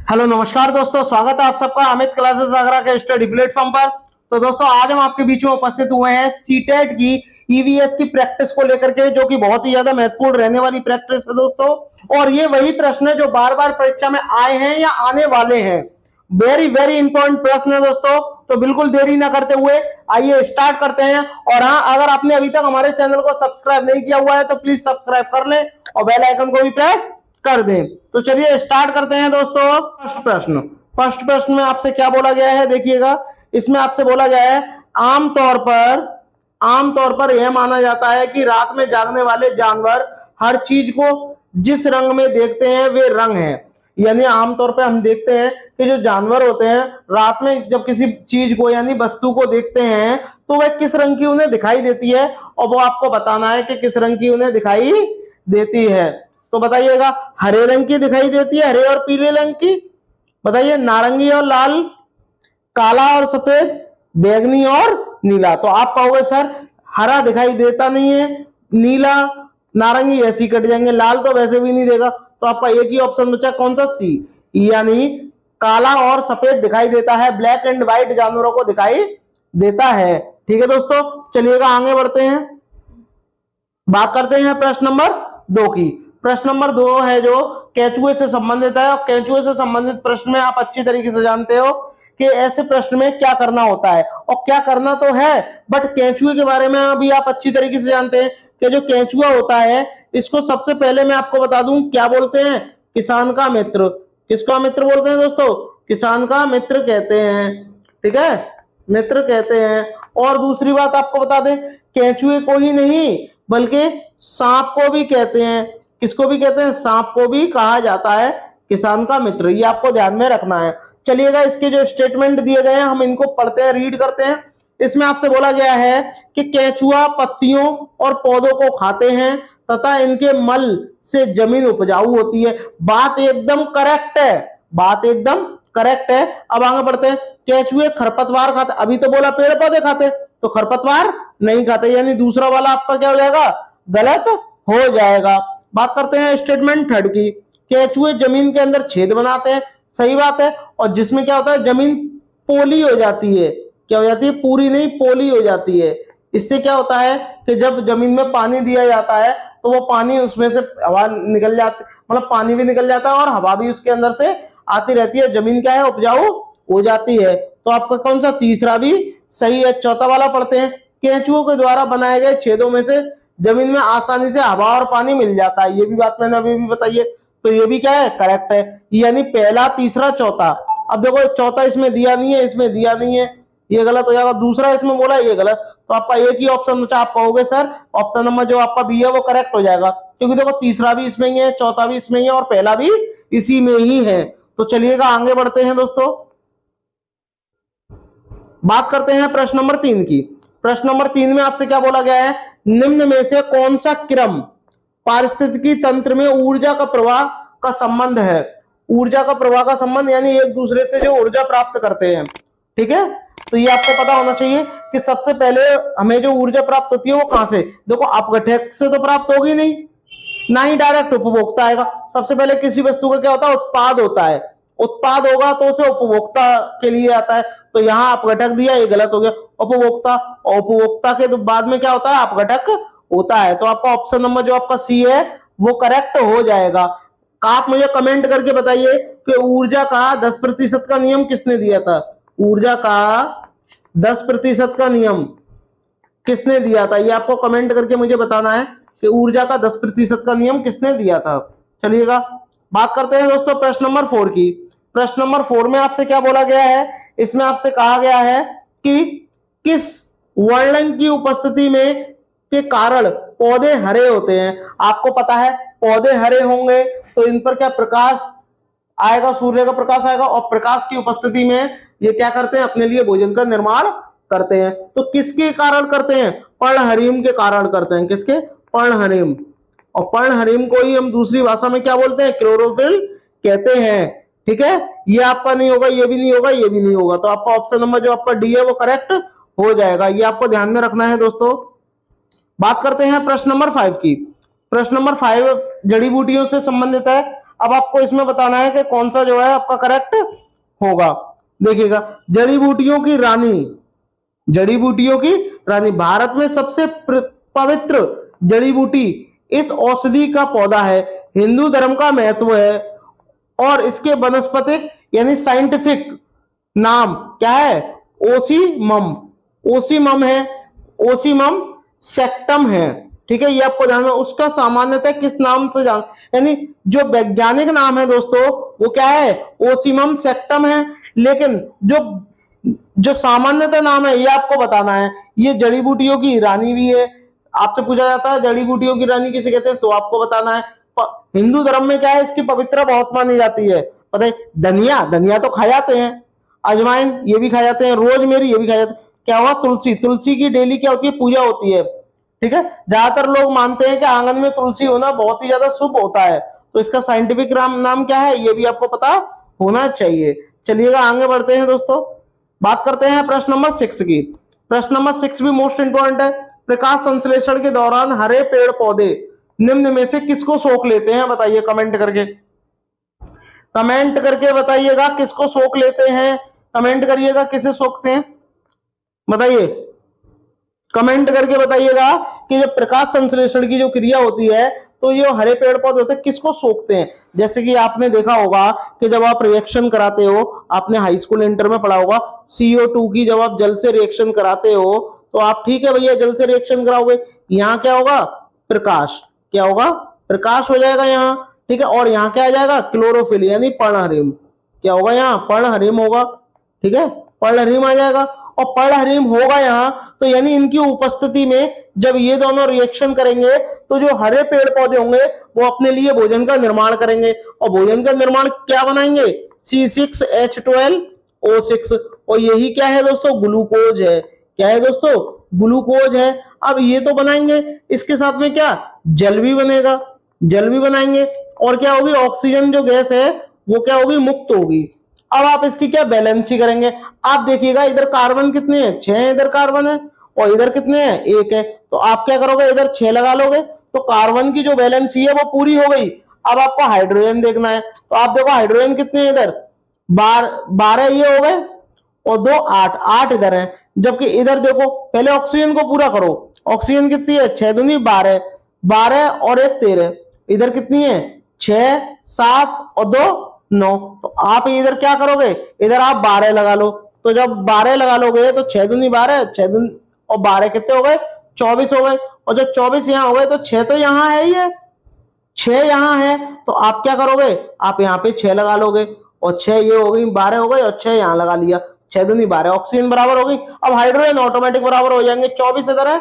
Hello नमस्कार दोस्तों, स्वागत है आप सबका अमित क्लासेस आगरा के स्टडी प्लेटफॉर्म पर। तो दोस्तों आज हम आपके बीच में उपस्थित हुए हैं सीटेट की ईवीएस की प्रैक्टिस को लेकर के, जो कि बहुत ही ज्यादा महत्वपूर्ण रहने वाली प्रैक्टिस है दोस्तों। और ये वही प्रश्न है जो बार बार परीक्षा में आए हैं या आने वाले हैं। वेरी वेरी इंपॉर्टेंट प्रश्न है दोस्तों। तो बिल्कुल देरी ना करते हुए आइए स्टार्ट करते हैं। और हाँ, अगर आपने अभी तक हमारे चैनल को सब्सक्राइब नहीं किया हुआ है तो प्लीज सब्सक्राइब कर लें और बेल आइकन को भी प्रेस कर दें। तो चलिए स्टार्ट करते हैं दोस्तों। फर्स्ट प्रश्न में आपसे क्या बोला गया है, देखिएगा। इसमें आपसे बोला गया है आमतौर पर यह माना जाता है कि रात में जागने वाले जानवर हर चीज को जिस रंग में देखते हैं वे रंग है। यानी आमतौर पर हम देखते हैं कि जो जानवर होते हैं रात में जब किसी चीज को यानी वस्तु को देखते हैं तो वह किस रंग की उन्हें दिखाई देती है, और वो आपको बताना है कि किस रंग की उन्हें दिखाई देती है। तो बताइएगा, हरे रंग की दिखाई देती है, हरे और पीले रंग की। बताइए, नारंगी और लाल, काला और सफेद, बैगनी और नीला। तो आप कहोगे सर हरा दिखाई देता नहीं है, नीला नारंगी ऐसी कट जाएंगे, लाल तो वैसे भी नहीं देगा। तो आपका एक ही ऑप्शन बचा, कौन सा? सी, यानी काला और सफेद दिखाई देता है, ब्लैक एंड व्हाइट जानवरों को दिखाई देता है। ठीक है दोस्तों, चलिएगा आगे बढ़ते हैं, बात करते हैं प्रश्न नंबर 2 की। प्रश्न नंबर 2 है जो केंचुए से संबंधित है। और केंचुए से संबंधित प्रश्न में आप अच्छी तरीके से जानते हो कि ऐसे प्रश्न में क्या करना होता है, और क्या करना तो है, बट केंचुए के बारे में अभी आप अच्छी तरीके से जानते हैं कि जो केंचुआ होता है इसको सबसे पहले मैं आपको बता दूं क्या बोलते हैं, किसान का मित्र। किसका मित्र बोलते हैं दोस्तों? किसान का मित्र कहते हैं। ठीक है, मित्र कहते हैं। और दूसरी बात आपको बता दें, केंचुए को ही नहीं बल्कि सांप को भी कहते हैं। किसको भी कहते हैं? सांप को भी कहा जाता है किसान का मित्र। ये आपको ध्यान में रखना है। चलिएगा, इसके जो स्टेटमेंट दिए गए हैं हम इनको पढ़ते हैं, रीड करते हैं। इसमें आपसे बोला गया है कि केंचुआ पत्तियों और पौधों को खाते हैं तथा इनके मल से जमीन उपजाऊ होती है। बात एकदम करेक्ट है, बात एकदम करेक्ट है। अब आगे बढ़ते हैं। केंचुए खरपतवार खाते, अभी तो बोला पेड़ पौधे खाते, तो खरपतवार नहीं खाते, यानी दूसरा वाला आपका क्या हो जाएगा? गलत हो जाएगा। बात करते हैं स्टेटमेंट 3 की। केंचुए जमीन के अंदर छेद बनाते हैं, सही बात है। और जिसमें क्या होता है, जमीन पोली हो जाती है। क्या हो जाती है? पूरी नहीं, पोली हो जाती है। इससे क्या होता है कि जब जमीन में पानी दिया जाता है तो वो पानी उसमें से हवा निकल जाती, मतलब पानी भी निकल जाता है और हवा भी उसके अंदर से आती रहती है। जमीन क्या है? उपजाऊ हो जाती है। तो आपका कौन सा? तीसरा भी सही है। चौथा वाला पढ़ते हैं। केंचुओं के द्वारा बनाए गए छेदों में से जमीन में आसानी से हवा और पानी मिल जाता है। ये भी बात मैंने अभी भी बताई है, तो ये भी क्या है? करेक्ट है। यानी पहला, तीसरा, चौथा। अब देखो चौथा इसमें दिया नहीं है, इसमें दिया नहीं है, ये गलत हो जाएगा। दूसरा इसमें बोला, ये गलत। तो आपका एक ही ऑप्शन बचा, आप कहोगे सर ऑप्शन नंबर जो आपका बी है वो करेक्ट हो जाएगा, क्योंकि देखो तीसरा भी इसमें ही है, चौथा भी इसमें ही है और पहला भी इसी में ही है। तो चलिएगा आगे बढ़ते हैं दोस्तों, बात करते हैं प्रश्न नंबर 3 की। प्रश्न नंबर 3 में आपसे क्या बोला गया है, निम्न में से कौन सा क्रम पारिस्थितिकी तंत्र में ऊर्जा का प्रवाह का संबंध है? ऊर्जा का प्रवाह का संबंध यानी एक दूसरे से जो ऊर्जा प्राप्त करते हैं। ठीक है, तो ये आपको पता होना चाहिए कि सबसे पहले हमें जो ऊर्जा प्राप्त होती है वो कहां से? देखो अपघटक से तो प्राप्त होगी नहीं, ना ही डायरेक्ट उपभोक्ता आएगा। सबसे पहले किसी वस्तु का क्या होता है? उत्पाद होता है। उत्पाद होगा तो उसे उपभोक्ता के लिए आता है। तो यहाँ अपघटक दिया, ये गलत हो गया। उपभोक्ता, और उपभोक्ता के बाद में क्या होता है? अपघटक होता है। तो आपका ऑप्शन नंबर जो आपका सी है वो करेक्ट हो जाएगा। आप मुझे कमेंट करके बताइए कि ऊर्जा का 10% का नियम किसने दिया था? ऊर्जा का 10% का नियम किसने दिया था? ये आपको कमेंट करके मुझे बताना है कि ऊर्जा का 10% का नियम किसने दिया था। चलिएगा बात करते हैं दोस्तों प्रश्न नंबर 4 की। प्रश्न नंबर 4 में आपसे क्या बोला गया है? इसमें आपसे कहा गया है कि किस वर्णन की उपस्थिति में के कारण पौधे हरे होते हैं। आपको पता है पौधे हरे होंगे तो इन पर क्या प्रकाश आएगा? सूर्य का प्रकाश आएगा, और प्रकाश की उपस्थिति में ये क्या करते हैं? अपने लिए भोजन का निर्माण करते हैं। तो किसके कारण करते हैं? पर्णहरिम के कारण करते हैं। किसके? पर्णहरिम। और पर्णहरिम को ही हम दूसरी भाषा में क्या बोलते हैं? क्लोरोफिल कहते हैं। ठीक है, ये आपका नहीं होगा, ये भी नहीं होगा, ये भी नहीं होगा। तो आपका ऑप्शन नंबर जो आपका डी है वो करेक्ट हो जाएगा। ये आपको ध्यान में रखना है दोस्तों। बात करते हैं प्रश्न नंबर 5 की। प्रश्न नंबर 5 जड़ी बूटियों से संबंधित है। अब आपको इसमें बताना है कि कौन सा जो है आपका करेक्ट होगा। देखिएगा, जड़ी बूटियों की रानी, जड़ी बूटियों की रानी, भारत में सबसे पवित्र जड़ी बूटी इस औषधि का पौधा है, हिंदू धर्म का महत्व है और इसके वनस्पतिक यानी साइंटिफिक नाम क्या है, ओसीमम, ओसीमम है, ओसीमम सेक्टम है। ठीक है, ये आपको ध्यान में, उसका सामान्यतः किस नाम से जान, यानी जो वैज्ञानिक नाम है दोस्तों वो क्या है, ओसीमम सेक्टम है, लेकिन जो जो सामान्यतः नाम है ये आपको बताना है। ये जड़ी बूटियों की रानी भी है, आपसे पूछा जाता है जड़ी बूटियों की रानी किसे कहते हैं तो आपको बताना है। हिंदू धर्म में क्या है, इसकी पवित्रता बहुत मानी जाती है, पता है। धनिया, धनिया तो खाए जाते हैं, अजवाइन ये भी खाए जाते हैं, रोजमेरी ये भी खाए जाते हैं। क्या हुआ, तुलसी, तुलसी की डेली क्या होती है, पूजा होती है। ठीक है, ज्यादातर लोग मानते हैं कि आंगन में तुलसी होना बहुत ही ज्यादा शुभ होता है, तो इसका साइंटिफिक नाम क्या है ये भी आपको पता होना चाहिए। चलिएगा आगे बढ़ते हैं दोस्तों, बात करते हैं प्रश्न नंबर 6 की। प्रश्न नंबर 6 भी मोस्ट इंपॉर्टेंट है। प्रकाश संश्लेषण के दौरान हरे पेड़ पौधे निम्न में से किसको सोख लेते हैं, बताइए कमेंट करके, कमेंट करके बताइएगा किसको सोख लेते हैं, कमेंट करिएगा किसे सोखते हैं, बताइए कमेंट करके बताइएगा कि जब प्रकाश संश्लेषण की जो क्रिया होती है तो ये हरे पेड़ पौधे होते हैं किसको सोखते हैं। जैसे कि आपने देखा होगा कि जब आप रिएक्शन कराते हो, आपने हाई स्कूल इंटर में पढ़ा होगा, CO2 की जब आप जल से रिएक्शन कराते हो तो आप ठीक है भैया जल से रिएक्शन कराओगे, यहाँ क्या होगा, प्रकाश, क्या होगा, प्रकाश हो जाएगा यहाँ। ठीक है, और यहाँ क्या आ जाएगा, क्लोरोफिल यानी पर्णहरिम, क्या होगा यहाँ, पर्णहरिम होगा। ठीक है, पर्णहरिम आ जाएगा, और पर्णहरिम होगा यहाँ, तो यानी इनकी उपस्थिति में जब ये दोनों रिएक्शन करेंगे तो जो हरे पेड़ पौधे होंगे वो अपने लिए भोजन का निर्माण करेंगे, और भोजन का निर्माण क्या बनाएंगे, C6H12O6, और यही क्या है दोस्तों, ग्लूकोज है। क्या है दोस्तों, ग्लूकोज है। अब ये तो बनाएंगे, इसके साथ में क्या, जल भी बनेगा, जल भी बनाएंगे, और क्या होगी, ऑक्सीजन जो गैस है वो क्या होगी, मुक्त होगी। अब आप इसकी क्या बैलेंस ही करेंगे, आप देखिएगा इधर कार्बन कितने हैं, 6 है, इधर कार्बन है, और इधर कितने हैं, 1 है, तो आप क्या करोगे, इधर 6 लगा लोगे, तो कार्बन की जो बैलेंस है वो पूरी हो गई। अब आपको हाइड्रोजन देखना है, तो आप देखो हाइड्रोजन कितने हैं इधर, 12 ये हो गए, और 2 8, 8 इधर है, जबकि इधर देखो पहले ऑक्सीजन को पूरा करो, ऑक्सीजन कितनी है, 6 दूनी 12, 12 और 1 13, इधर कितनी है, 6 7 और 2 9, तो आप इधर क्या करोगे, इधर आप 12 लगा लो, तो जब 12 लगा लोगे तो 6 दूनी 12, 6 दूनी और 12 कितने हो गए, 24 हो गए, और जब 24 यहाँ हो गए तो 6 तो यहाँ है ही है, 6 यहाँ है, तो आप क्या करोगे, आप यहाँ पे 6 लगा लोगे, और 6 ये हो गई, 12 हो गई, और 6 यहाँ लगा लिया, 6 दूनी 12, ऑक्सीजन बराबर हो गई। अब हाइड्रोजन ऑटोमेटिक बराबर हो जाएंगे, 24 इधर है,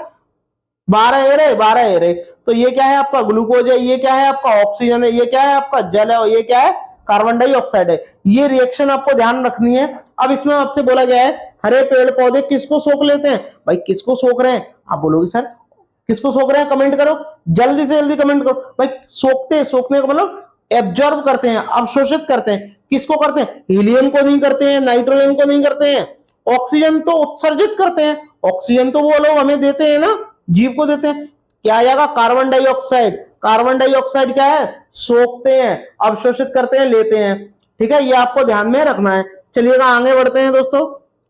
12 ए रे, 12 ए रे, तो ये क्या है आपका ग्लूकोज है, ये क्या है आपका ऑक्सीजन है, ये क्या है आपका जल है, और ये क्या है कार्बन डाइऑक्साइड है। ये रिएक्शन आपको ध्यान रखनी है। अब इसमें आपसे बोला गया है हरे पेड़ पौधे किसको सोख लेते हैं, भाई किसको सोख रहे हैं, आप बोलोगे सर किसको सोख रहे हैं, कमेंट करो, जल्दी से जल्दी कमेंट करो भाई। सोखते, सोखने का मतलब एब्जॉर्ब करते हैं, अवशोषित करते हैं, किसको करते हैं, हीलियम को नहीं करते हैं, नाइट्रोजन को नहीं करते हैं, ऑक्सीजन तो उत्सर्जित करते हैं, ऑक्सीजन तो वो लोग हमें देते हैं ना, जीव को देते हैं। क्या आ जाएगा, कार्बन डाइऑक्साइड, कार्बन डाइऑक्साइड क्या है, सोखते हैं, अवशोषित करते हैं, लेते हैं। ठीक है, ये आपको ध्यान में रखना है। चलिएगा आगे बढ़ते हैं दोस्तों,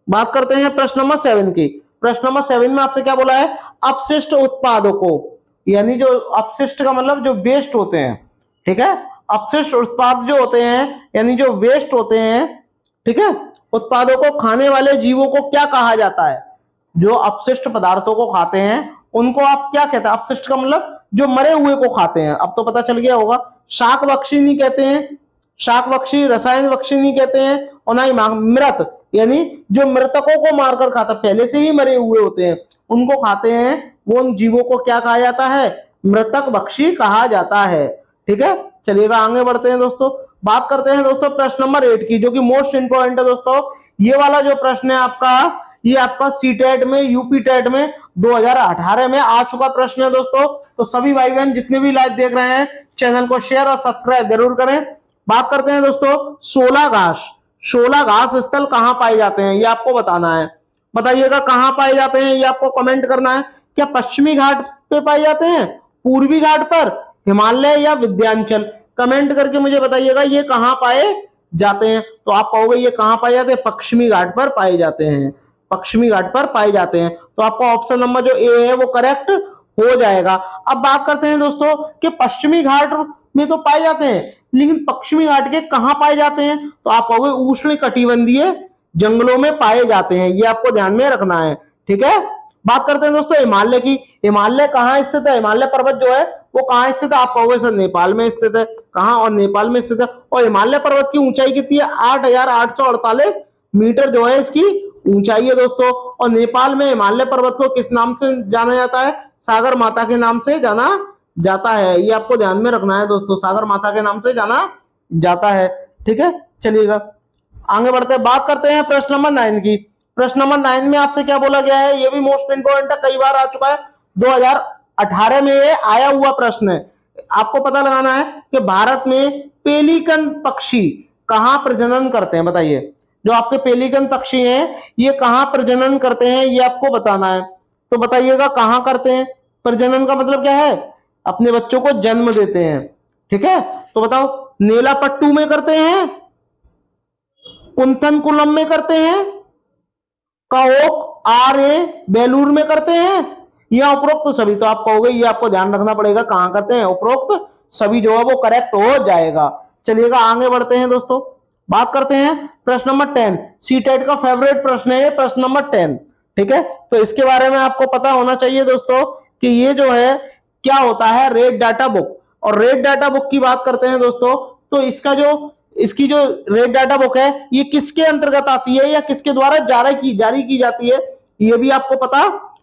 बात करते हैं प्रश्न नंबर 7 की। प्रश्न नंबर 7 में आपसे क्या बोला है, अपशिष्ट उत्पादों को, यानी जो अपशिष्ट का मतलब जो वेस्ट होते हैं, ठीक है, अपशिष्ट उत्पाद जो होते हैं यानी जो वेस्ट होते हैं, ठीक है, उत्पादों को खाने वाले जीवों को क्या कहा जाता है, जो अपशिष्ट पदार्थों को खाते हैं उनको आप क्या कहते हैं, अपशिष्ट का मतलब जो मरे हुए को खाते हैं, अब तो पता चल गया होगा। शाक बख्शी नहीं कहते हैं, शाक बख्शी, रसायन बख्शी नहीं कहते हैं, और ना ही मृत, यानी जो मृतकों को मारकर खाता, पहले से ही मरे हुए होते हैं उनको खाते हैं, वो उन जीवों को क्या कहा जाता है, मृतक बख्शी कहा जाता है। ठीक है, चलिएगा आगे बढ़ते हैं दोस्तों, बात करते हैं दोस्तों प्रश्न नंबर 8 की, जो कि मोस्ट इंपोर्टेंट है दोस्तों। ये वाला जो प्रश्न है आपका, ये आपका सीटेट में, यूपी टेट में 2018 में आ चुका प्रश्न है दोस्तों। तो सभी भाई बहन जितने भी लाइव देख रहे हैं चैनल को शेयर और सब्सक्राइब जरूर करें। बात करते हैं दोस्तों 16 घास, 16 घास स्थल कहां पाए जाते हैं, ये आपको बताना है। बताइएगा कहां पाए जाते हैं, ये आपको कमेंट करना है। क्या पश्चिमी घाट पे पाए जाते हैं, पूर्वी घाट पर, हिमालय या विंध्याचल, कमेंट करके मुझे बताइएगा ये कहां पाए जाते हैं। तो आप कहोगे ये कहां पाए जाते हैं, पश्चिमी घाट पर पाए जाते हैं, पश्चिमी घाट पर पाए जाते हैं। तो आपका ऑप्शन नंबर जो ए है वो करेक्ट हो जाएगा। अब बात करते हैं दोस्तों कि पश्चिमी घाट में तो पाए जाते हैं, लेकिन पश्चिमी घाट के कहां पाए जाते हैं, तो आप कहोगे उष्ण कटिबंधीय जंगलों में पाए जाते हैं, ये आपको ध्यान में रखना है, ठीक है। बात करते हैं दोस्तों हिमालय की। हिमालय कहां स्थित है, हिमालय पर्वत जो है वो कहां स्थित है, आप कहोगे सर नेपाल में स्थित है। कहां, और नेपाल में स्थित है। और हिमालय पर्वत की ऊंचाई कितनी है, 8,848 मीटर जो है इसकी ऊंचाई है दोस्तों। और नेपाल में हिमालय पर्वत को किस नाम से जाना जाता है, सागर माता के नाम से जाना जाता है, ये आपको ध्यान में रखना है दोस्तों, सागर माता के नाम से जाना जाता है, ठीक है। चलिएगा आगे बढ़ते हैं, बात करते हैं प्रश्न नंबर 9 की। प्रश्न नंबर 9 में आपसे क्या बोला गया है, ये भी मोस्ट इंपोर्टेंट है, कई बार आ चुका है, 2018 में ये आया हुआ प्रश्न है। आपको पता लगाना है कि भारत में पेलिकन पक्षी कहां प्रजनन करते हैं, बताइए। जो आपके पेलिकन पक्षी हैं ये कहां प्रजनन करते हैं, ये आपको बताना है। तो बताइएगा कहां करते हैं, प्रजनन का मतलब क्या है, अपने बच्चों को जन्म देते हैं, ठीक है। तो बताओ, नेलापट्टू में करते हैं, कुंथनकुलम में करते हैं, काओक आर बेलूर में करते हैं, या उपरोक्त सभी। तो आप कहोगे ये आपको ध्यान रखना पड़ेगा कहां करते हैं, उपरोक्त सभी जो है वो करेक्ट हो जाएगा। चलिएगा आगे बढ़ते हैं दोस्तों, बात करते हैं प्रश्न नंबर 10। सीटेट का फेवरेट प्रश्न है प्रश्न नंबर 10, ठीक है। तो इसके बारे में आपको पता होना चाहिए दोस्तों कि ये जो है क्या होता है, रेड डाटा बुक। और रेड डाटा बुक की बात करते हैं दोस्तों, तो इसकी जो रेड डाटा बुक है ये किसके अंतर्गत आती है या किसके द्वारा जारी की जाती है, ये भी आपको पता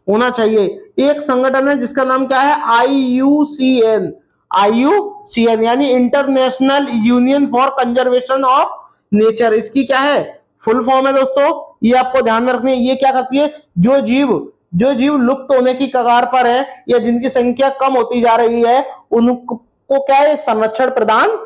होना चाहिए। एक संगठन है जिसका नाम क्या है, IUCN, IUCN यानी international union for conservation of nature, इसकी क्या है फुल फॉर्म है दोस्तों, ये आपको ध्यान में रखनी है। ये क्या करती है, जो जीव लुप्त होने की कगार पर है या जिनकी संख्या कम होती जा रही है उनको क्या है संरक्षण प्रदान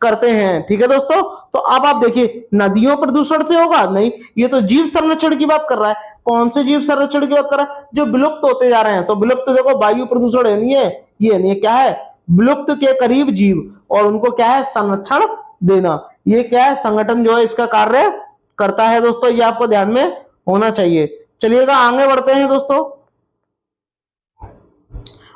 करते हैं, ठीक है दोस्तों। तो अब आप देखिए, नदियों प्रदूषण से होगा नहीं, ये तो जीव संरक्षण की बात कर रहा है। कौन से जीव संरक्षण की बात कर रहा है, जो विलुप्त होते जा रहे हैं। तो विलुप्त देखो, वायु प्रदूषण है नहीं है, ये नहीं है, क्या है, विलुप्त के करीब जीव, और उनको क्या है संरक्षण देना, ये क्या है संगठन जो है इसका कार्य करता है दोस्तों, ये आपको ध्यान में होना चाहिए। चलिएगा आगे बढ़ते हैं दोस्तों,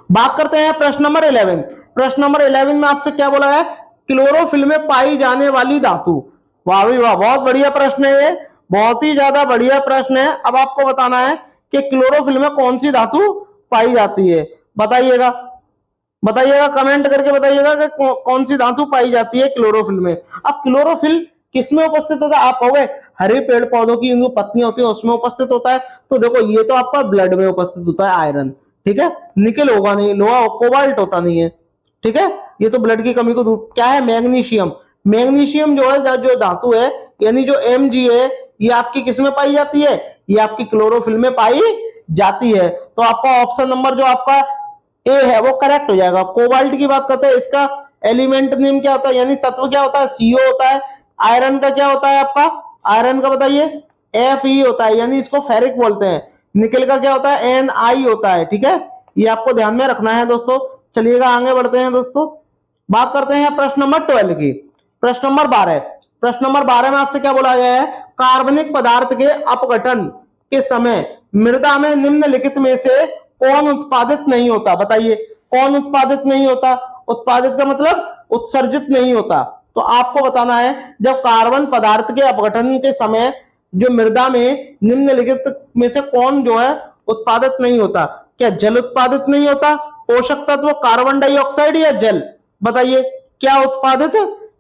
बात करते हैं प्रश्न नंबर 11। प्रश्न नंबर 11 में आपसे क्या बोला है, क्लोरोफिल में पाई जाने वाली धातु। वाह भाई वाह, बहुत बढ़िया प्रश्न है ये, बहुत ही ज्यादा बढ़िया प्रश्न है। अब आपको बताना है कि क्लोरोफिल में कौन सी धातु पाई जाती है, बताइएगा कमेंट करके बताइएगा कि कौन सी धातु पाई जाती है क्लोरोफिल में। अब क्लोरोफिल किसमें उपस्थित होता है, आप कहोगे हरे पेड़ पौधों की जो पत्तियां होती है उसमें उपस्थित होता है। तो देखो ये तो आपका ब्लड में उपस्थित होता है, आयरन, ठीक है। निकल होगा नहीं, लोहा कोबाल्ट होता नहीं है, ठीक है। ये तो ब्लड की कमी को दूर, क्या है मैग्नीशियम जो है, जो धातु है यानी जो Mg है, ये आपकी किस में पाई जाती है, ये आपकी क्लोरोफिल में पाई जाती है। तो आपका ऑप्शन नंबर जो आपका ए है वो करेक्ट हो जाएगा। कोबाल्ट की बात करते हैं, इसका एलिमेंट नेम क्या होता है यानी तत्व क्या होता है, CO होता है। आयरन का क्या होता है आपका, आयरन का बताइए, Fe होता है यानी इसको फेरिक बोलते हैं। निकल का क्या होता है, Ni होता है, ठीक है। ये आपको ध्यान में रखना है दोस्तों। चलिएगा आगे बढ़ते हैं दोस्तों, बात करते हैं प्रश्न नंबर 12 की। प्रश्न नंबर 12 में आपसे क्या बोला गया है, कार्बनिक पदार्थ के अपघटन के समय मृदा में निम्नलिखित में से कौन उत्पादित नहीं होता, बताइए कौन उत्पादित नहीं होता। उत्पादित का मतलब उत्सर्जित नहीं होता। तो आपको बताना है जब कार्बन पदार्थ के अपघटन के समय जो मृदा में निम्नलिखित में से कौन जो है उत्पादित नहीं होता, क्या जल उत्पादित नहीं होता, पोषक तत्व कार्बन डाइऑक्साइड या जल, बताइए क्या उत्पादित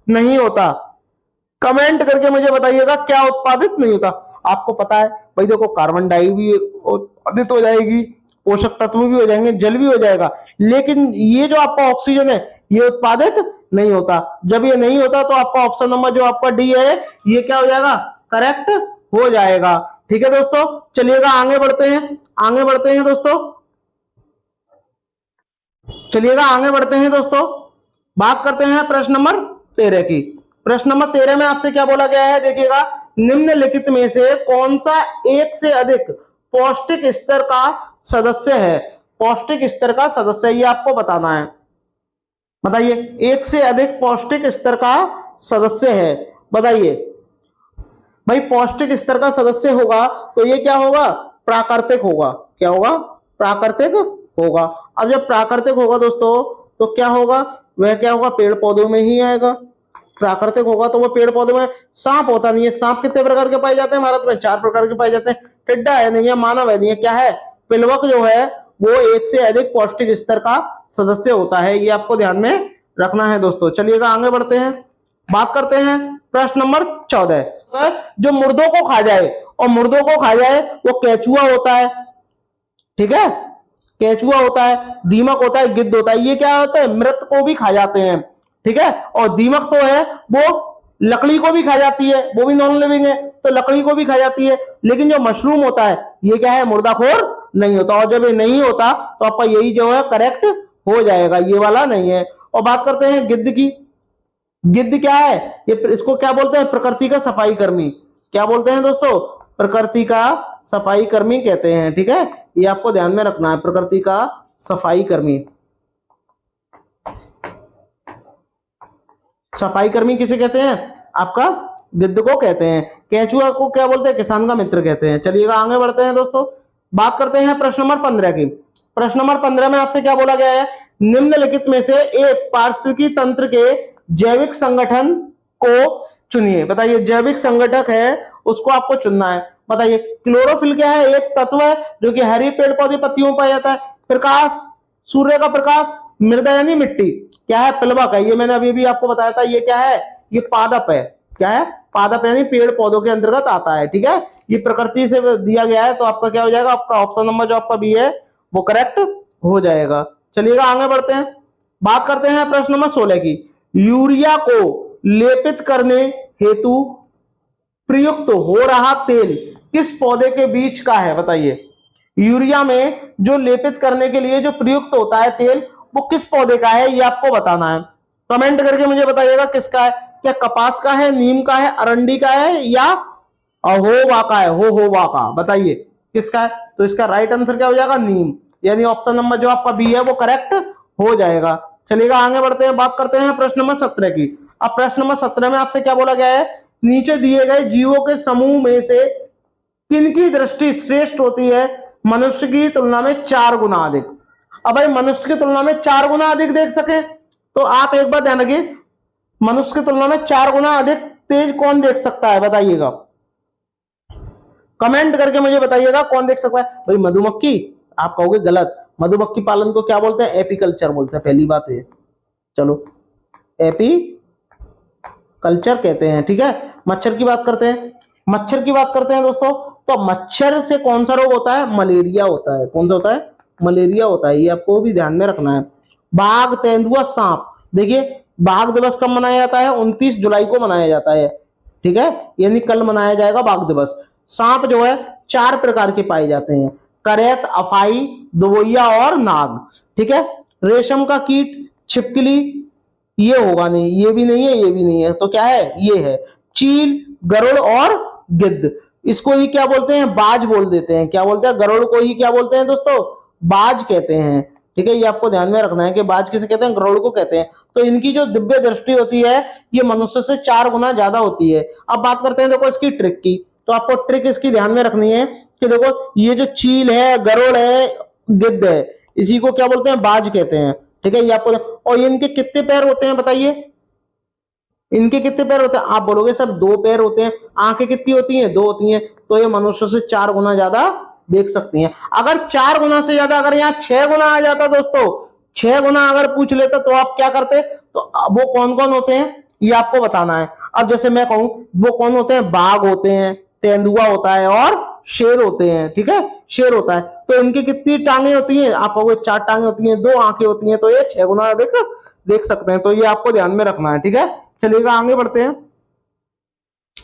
नहीं होता। कमेंट करके मुझे बताइएगा क्या उत्पादित नहीं होता। आपको पता है भाई, देखो कार्बन डाई भी उत्पादित हो जाएगी, पोषक तत्व भी हो जाएंगे, जल भी हो जाएगा, लेकिन ये जो आपका ऑक्सीजन है ये उत्पादित नहीं होता। जब ये नहीं होता तो आपका ऑप्शन नंबर जो आपका डी है ये क्या हो जाएगा, करेक्ट हो जाएगा, ठीक है दोस्तों। चलिएगा आगे बढ़ते हैं दोस्तों, बात करते हैं प्रश्न नंबर 13 की। प्रश्न नंबर 13 में आपसे क्या बोला गया है, देखिएगा, निम्नलिखित में से कौन सा एक से अधिक पौष्टिक स्तर का सदस्य है, ये आपको बताना है। बताइए, एक से अधिक पौष्टिक स्तर का सदस्य है। बताइए भाई, पौष्टिक स्तर का सदस्य होगा तो ये क्या होगा, प्राकृतिक होगा। क्या होगा, प्राकृतिक होगा। अब जब प्राकृतिक होगा दोस्तों तो क्या होगा, वह क्या होगा, पेड़ पौधों में ही आएगा। प्राकृतिक होगा तो वो पेड़ पौधों में। सांप होता नहीं है। सांप कितने प्रकार के पाए जाते हैं भारत में, 4 प्रकार के पाए जाते हैं। टिड्डा है नहीं है, मानव है नहीं है, क्या है, पिलवक जो है वो एक से अधिक पौष्टिक स्तर का सदस्य होता है। ये आपको ध्यान में रखना है दोस्तों। चलिएगा आगे बढ़ते हैं, बात करते हैं प्रश्न नंबर 14। जो मुर्दों को खा जाए, और मुर्दों को खा जाए वो केचुआ होता है। ठीक है, केचुआ होता है, दीमक होता है, गिद्ध होता है। ये क्या होता है, मृत को भी खा जाते हैं। ठीक है, और दीमक तो है वो लकड़ी को भी खा जाती है, वो भी नॉन लिविंग है तो लकड़ी को भी खा जाती है। लेकिन जो मशरूम होता है ये क्या है, मुर्दाखोर नहीं होता। और जब ये नहीं होता तो आपका यही जो है करेक्ट हो जाएगा, ये वाला नहीं है। और बात करते हैं गिद्ध की। गिद्ध क्या है, ये इसको क्या बोलते हैं, प्रकृति का सफाई कर्मी। क्या बोलते हैं दोस्तों, प्रकृति का सफाई कर्मी कहते हैं। ठीक है, ये आपको ध्यान में रखना है, प्रकृति का सफाई कर्मी। सफाई कर्मी किसे कहते हैं, आपका गिद्ध को कहते हैं। केंचुआ को क्या बोलते हैं, किसान का मित्र कहते हैं। चलिएगा आगे बढ़ते हैं दोस्तों, बात करते हैं प्रश्न नंबर 15 की। प्रश्न नंबर 15 में आपसे क्या बोला गया है, निम्नलिखित में से एक पारिस्थितिकी तंत्र के जैविक संगठन को चुनिए। बताइए, जैविक संगठक है उसको आपको चुनना है। बताइए, क्लोरोफिल क्या है, एक तत्व है जो कि हरी पेड़ पौधे पत्तियों में पाया जाता है। प्रकाश, सूर्य का प्रकाश, मृदा यानी मिट्टी, क्या है, प्लवक है। ये मैंने अभी भी आपको बताया था, ये क्या है, ये पादप है। क्या है, पादप यानी पेड़ पौधों के अंतर्गत आता है। ठीक है, ये प्रकृति से दिया गया है तो आपका क्या हो जाएगा, आपका ऑप्शन नंबर जो आपका बी है वो करेक्ट हो जाएगा। चलिएगा आगे बढ़ते हैं, बात करते हैं प्रश्न नंबर 16 की। यूरिया को लेपित करने हेतु प्रयुक्त हो रहा तेल किस पौधे के बीज का है। बताइए, यूरिया में जो लेपित करने के लिए जो प्रयुक्त होता है तेल वो किस पौधे का है, ये आपको बताना है। कमेंट करके मुझे बताइएगा किसका है, क्या कपास का है, नीम का है, अरंडी का है, या अहोवा का है, होवा का। बताइए किसका है, तो इसका राइट आंसर क्या हो जाएगा, नीम, यानी ऑप्शन नंबर जो आपका बी है वो करेक्ट हो जाएगा। चलिएगा आगे बढ़ते हैं, बात करते हैं प्रश्न नंबर 17 की। अब प्रश्न नंबर 17 में आपसे क्या बोला गया है, नीचे दिए गए जीवों के समूह में से किनकी दृष्टि श्रेष्ठ होती है मनुष्य की तुलना में 4 गुना अधिक। अब भाई मनुष्य की तुलना में 4 गुना अधिक देख सके तो आप एक बात ध्यान रखिए, मनुष्य की तुलना में 4 गुना अधिक तेज कौन देख सकता है, बताइएगा, कमेंट करके मुझे बताइएगा कौन देख सकता है। भाई मधुमक्खी, आप कहोगे गलत, मधुमक्खी पालन को क्या बोलते हैं, एपीकल्चर बोलते हैं, पहली बात है। चलो, एपी कल्चर कहते हैं। ठीक है, मच्छर की बात करते हैं। मच्छर की बात करते हैं दोस्तों, तो मच्छर से कौन सा रोग होता है, मलेरिया होता है। कौन सा होता है, मलेरिया होता है, ये आपको भी ध्यान में रखना है। बाघ, तेंदुआ, सांप, देखिए बाघ दिवस कब मनाया जाता है, 29 जुलाई को मनाया जाता है। ठीक है, यानी कल मनाया जाएगा बाघ दिवस। सांप जो है 4 प्रकार के पाए जाते हैं, करैत, अफाई, दुबोइया और नाग। ठीक है, रेशम का कीट, छिपकली, ये होगा नहीं, ये भी नहीं है, ये भी नहीं है, तो क्या है, ये है चील, गरुड़ और गिद्ध। इसको ही क्या बोलते हैं, बाज बोल देते हैं। क्या बोलते हैं, गरुड़ को ही क्या बोलते हैं दोस्तों, बाज कहते हैं। ठीक है, ये आपको ध्यान में रखना है कि बाज किसे कहते हैं, गरुड़ को कहते हैं। तो इनकी जो दिव्य दृष्टि होती है ये मनुष्य से 4 गुना ज्यादा होती है। अब बात करते हैं देखो इसकी ट्रिक की, तो आपको ट्रिक इसकी ध्यान में रखनी है कि देखो ये जो चील है, गरुड़ है, गिद्ध है, इसी को क्या बोलते हैं, बाज कहते हैं। ठीक है, ये आपको, और ये इनके कितने पैर होते हैं बताइए, इनके कितने पैर होते हैं, आप बोलोगे सर 2 पैर होते हैं। आंखें कितनी होती हैं, 2 होती हैं। तो ये मनुष्य से 4 गुना ज्यादा देख सकती हैं। अगर 4 गुना से ज्यादा, अगर यहाँ 6 गुना आ जाता दोस्तों, 6 गुना अगर पूछ लेता तो आप क्या करते, तो वो कौन कौन होते हैं ये आपको बताना है। अब जैसे मैं कहूं वो कौन होते हैं, बाघ होते हैं, तेंदुआ होता है और शेर होते हैं। ठीक है, शेर होता है। तो इनकी कितनी टांगे होती हैं, आप कहोगे 4 टांगे होती हैं, 2 आंखें होती हैं, तो ये 6 गुना देख सकते हैं। तो ये आपको ध्यान में रखना है। ठीक है, चलिएगा आगे बढ़ते हैं,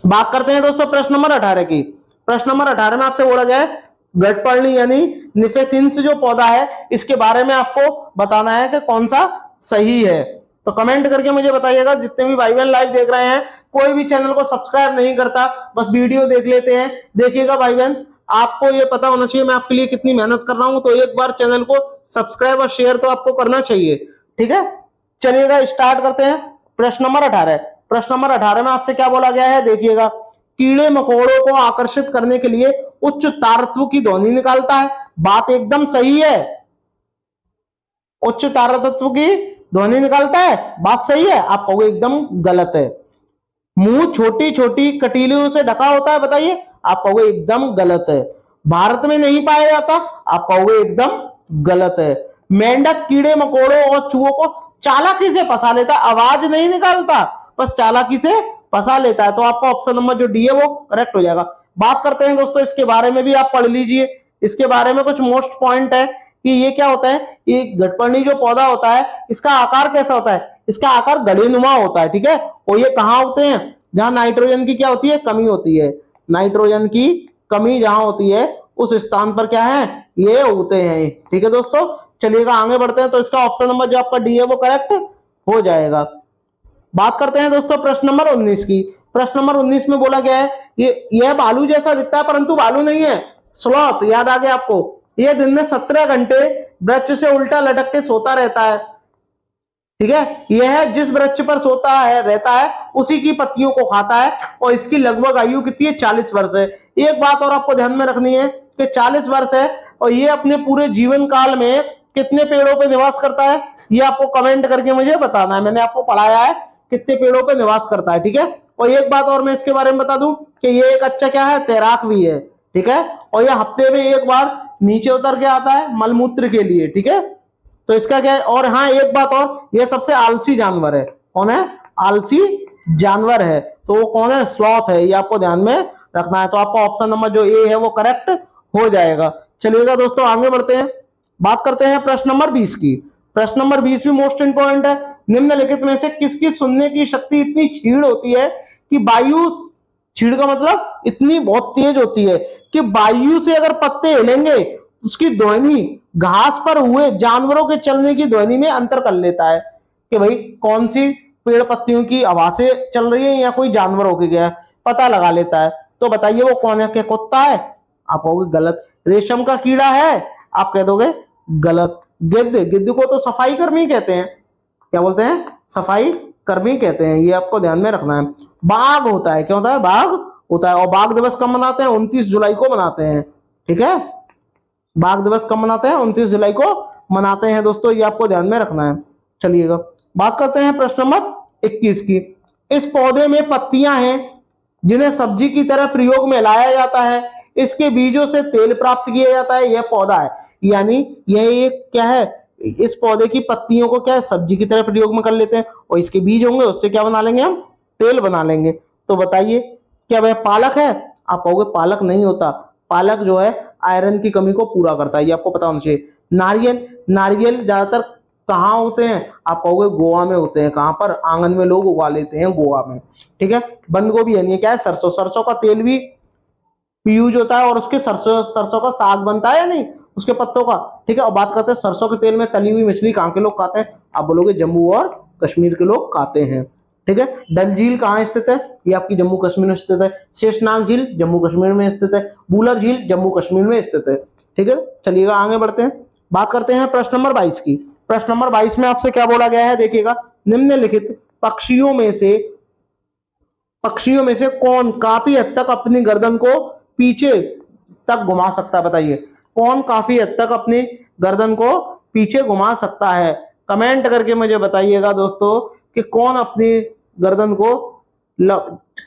बात करते हैं दोस्तों प्रश्न नंबर 18 की। प्रश्न नंबर 18 में आपसे बोला गया है गठपर्णी यानी निफेथिन्स जो पौधा है इसके बारे में आपको बताना है कि कौन सा सही है। तो कमेंट करके मुझे बताइएगा। जितने भी भाई बहन लाइव देख रहे हैं, कोई भी चैनल को सब्सक्राइब नहीं करता, बस वीडियो देख लेते हैं। देखिएगा भाई बहन, आपको ये पता होना चाहिए मैं आपके लिए कितनी मेहनत कर रहा हूं, तो एक बार चैनल को सब्सक्राइब और शेयर तो आपको करना चाहिए। ठीक है, चलिएगा स्टार्ट करते हैं। प्रश्न नंबर 18। प्रश्न नंबर 18 में आपसे क्या बोला गया है, देखिएगा। कीड़े मकोड़ों को आकर्षित करने के लिए उच्च तारत्व की ध्वनि निकालता है। बात एकदम सही है, उच्च तारतत्व की ध्वनि निकालता है, बात सही है। आप कहोगे एकदम गलत है। मुंह छोटी छोटी कटीलियों से ढका होता है, बताइए। आप कहोगे एकदम गलत है। भारत में नहीं पाया जाता, आप कहोगे एकदम गलत है। मेंढक कीड़े मकोड़ों और चूहों को चालाकी से फंसा लेता है, आवाज नहीं निकालता, बस चालाकी से फंसा लेता है। तो आपका ऑप्शन नंबर जो डी है वो करेक्ट हो जाएगा। बात करते हैं दोस्तों, इसके बारे में भी आप पढ़ लीजिए। इसके बारे में कुछ मोस्ट पॉइंट है कि ये क्या होता है, ये घटपर्णी जो पौधा होता है, इसका आकार कैसा होता है, इसका आकार गड़ेनुमा होता है, ठीक है। और ये कहाँ होते हैं, जहां नाइट्रोजन की क्या होती है, कमी होती है। नाइट्रोजन की कमी जहां होती है उस स्थान पर क्या है, ये होते हैं, ठीक है दोस्तों। चलिएगा आगे बढ़ते हैं। तो इसका ऑप्शन नंबर जो आपका डी है वो करेक्ट हो जाएगा। बात करते हैं दोस्तों प्रश्न नंबर 19 की। प्रश्न नंबर 19 में बोला गया है यह भालू जैसा दिखता है परंतु भालू नहीं है, स्लॉथ। याद आ गया आपको। यह दिन में 17 घंटे वृक्ष से उल्टा लटक के सोता रहता है, ठीक है। यह जिस वृक्ष पर सोता है रहता है उसी की पत्तियों को खाता है और इसकी लगभग आयु कितनी है, 40 वर्ष है। एक बात और आपको ध्यान में रखनी है कि 40 वर्ष है और ये अपने पूरे जीवन काल में कितने पेड़ों पे निवास करता है, ये आपको कमेंट करके मुझे बताना है। मैंने आपको पढ़ाया है कितने पेड़ों पे निवास करता है, ठीक है। और एक बात और मैं इसके बारे में बता दूं कि ये एक अच्छा क्या है, तैराक भी है, ठीक है। और ये हफ्ते में एक बार नीचे उतर के आता है मलमूत्र के लिए, ठीक है। तो इसका क्या है, और हाँ एक बात और, ये सबसे आलसी जानवर है। कौन है, आलसी जानवर है। तो वो कौन है, स्लॉथ है। ये आपको ध्यान में रखना है। तो आपका ऑप्शन नंबर जो ए है वो करेक्ट हो जाएगा। चलिएगा दोस्तों आगे बढ़ते हैं। बात करते हैं प्रश्न नंबर 20 की। प्रश्न नंबर 20 भी मोस्ट इंपॉर्टेंट है। निम्नलिखित में से किसकी सुनने की शक्ति इतनी क्षीण होती है कि वायु, क्षीण का मतलब इतनी बहुत तेज होती है कि वायु से अगर पत्ते हिलेंगे उसकी ध्वनि घास पर हुए जानवरों के चलने की ध्वनि में अंतर कर लेता है। कि भाई कौन सी पेड़ पत्तियों की आवाज से चल रही है या कोई जानवर होके गया है, पता लगा लेता है। तो बताइए वो कौन है, क्या कुत्ता है, आप कहोगे गलत। रेशम का कीड़ा है, आप कह दोगे गलत। गिद्ध, गिद्ध को तो सफाई कर्मी कहते हैं, क्या बोलते हैं, सफाई कर्मी कहते हैं। ये आपको ध्यान में रखना है। बाघ होता है, क्या होता है, बाघ होता है। और बाघ दिवस कब मनाते हैं, 29 जुलाई को मनाते हैं, ठीक है। बाघ दिवस कब मनाते हैं, 29 जुलाई को मनाते हैं दोस्तों, ये आपको ध्यान में रखना है। चलिएगा बात करते हैं प्रश्न नंबर 21 की। इस पौधे में पत्तियां हैं जिन्हें सब्जी की तरह प्रयोग में लाया जाता है। इसके बीजों से तेल प्राप्त किया जाता है। यह पौधा है, यानी यह एक क्या है, इस पौधे की पत्तियों को क्या है, सब्जी की तरह प्रयोग में कर लेते हैं और इसके बीज होंगे उससे क्या बना लेंगे हम, तेल बना लेंगे। तो बताइए क्या वह पालक है, आप कहोगे पालक नहीं होता। पालक जो है आयरन की कमी को पूरा करता है, ये आपको पता होना चाहिए। नारियल, नारियल ज्यादातर कहाँ होते हैं, आप कहोगे गोवा में होते हैं। कहाँ पर, आंगन में लोग उगा लेते हैं, गोवा में, ठीक है। बंद गोभी यानी क्या है, सरसों, सरसों का तेल भी यूज होता है और उसके सरसों, सरसों का साग बनता है या नहीं, उसके पत्तों का, ठीक है। और बात करते हैं सरसों के तेल में तली हुई मछली कहाँ के लोग खाते हैं, आप बोलोगे जम्मू और कश्मीर के लोग खाते हैं, ठीक है। डल झील कहाँ स्थित है, ये आपकी जम्मू कश्मीर में स्थित है। शेषनाग झील जम्मू कश्मीर में स्थित है। बूलर झील जम्मू कश्मीर में स्थित है, ठीक है। चलिएगा आगे बढ़ते हैं। बात करते हैं प्रश्न नंबर 22 की। प्रश्न नंबर 22 में आपसे क्या बोला गया है, देखिएगा। निम्नलिखित पक्षियों में से कौन काफी हद तक अपनी गर्दन को पीछे तक घुमा सकता है, बताइए कौन काफी हद तक अपनी गर्दन को पीछे घुमा सकता है। कमेंट करके मुझे बताइएगा दोस्तों कि कौन अपनी गर्दन को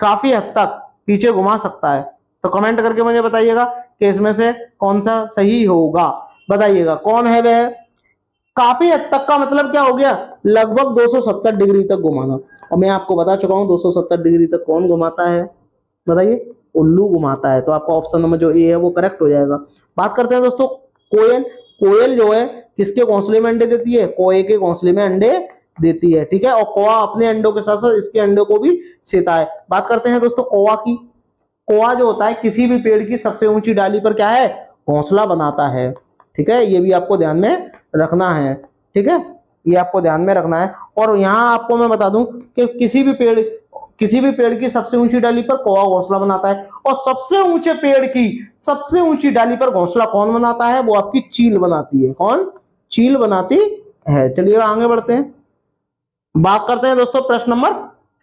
काफी हद तक पीछे घुमा सकता है। तो कमेंट करके मुझे बताइएगा कि इसमें से कौन सा सही होगा, बताइएगा कौन है वह। काफी हद तक का मतलब क्या हो गया, लगभग 270 डिग्री तक घुमाना। और मैं आपको बता चुका हूं 270 डिग्री तक कौन घुमाता है, बताइए उल्लू घुमाता है। तो आपका ऑप्शन नंबर जो ए है वो करेक्ट हो जाएगा। बात करते हैं दोस्तों कोयल। कोयल जो है किसके घोंसले में अंडे देती है, कोए के घोंसले में अंडे देती है, ठीक है। और कौवा अपने अंडों के साथ साथ इसके अंडों को भी सेता है। बात करते हैं दोस्तों कौवा की। कौवा जो होता है किसी भी पेड़ की सबसे ऊंची डाली पर क्या है, घोंसला बनाता है, ठीक है। ये भी आपको ध्यान में रखना है, ठीक है, ये आपको ध्यान में रखना है। और यहाँ आपको मैं बता दूं कि किसी भी पेड़ की सबसे ऊंची डाली पर कौवा घोंसला बनाता है। और सबसे ऊंचे पेड़ की सबसे ऊंची डाली पर घोंसला कौन बनाता है, वो आपकी चील बनाती है। कौन, चील बनाती है। चलिए आगे बढ़ते हैं। बात करते हैं दोस्तों प्रश्न नंबर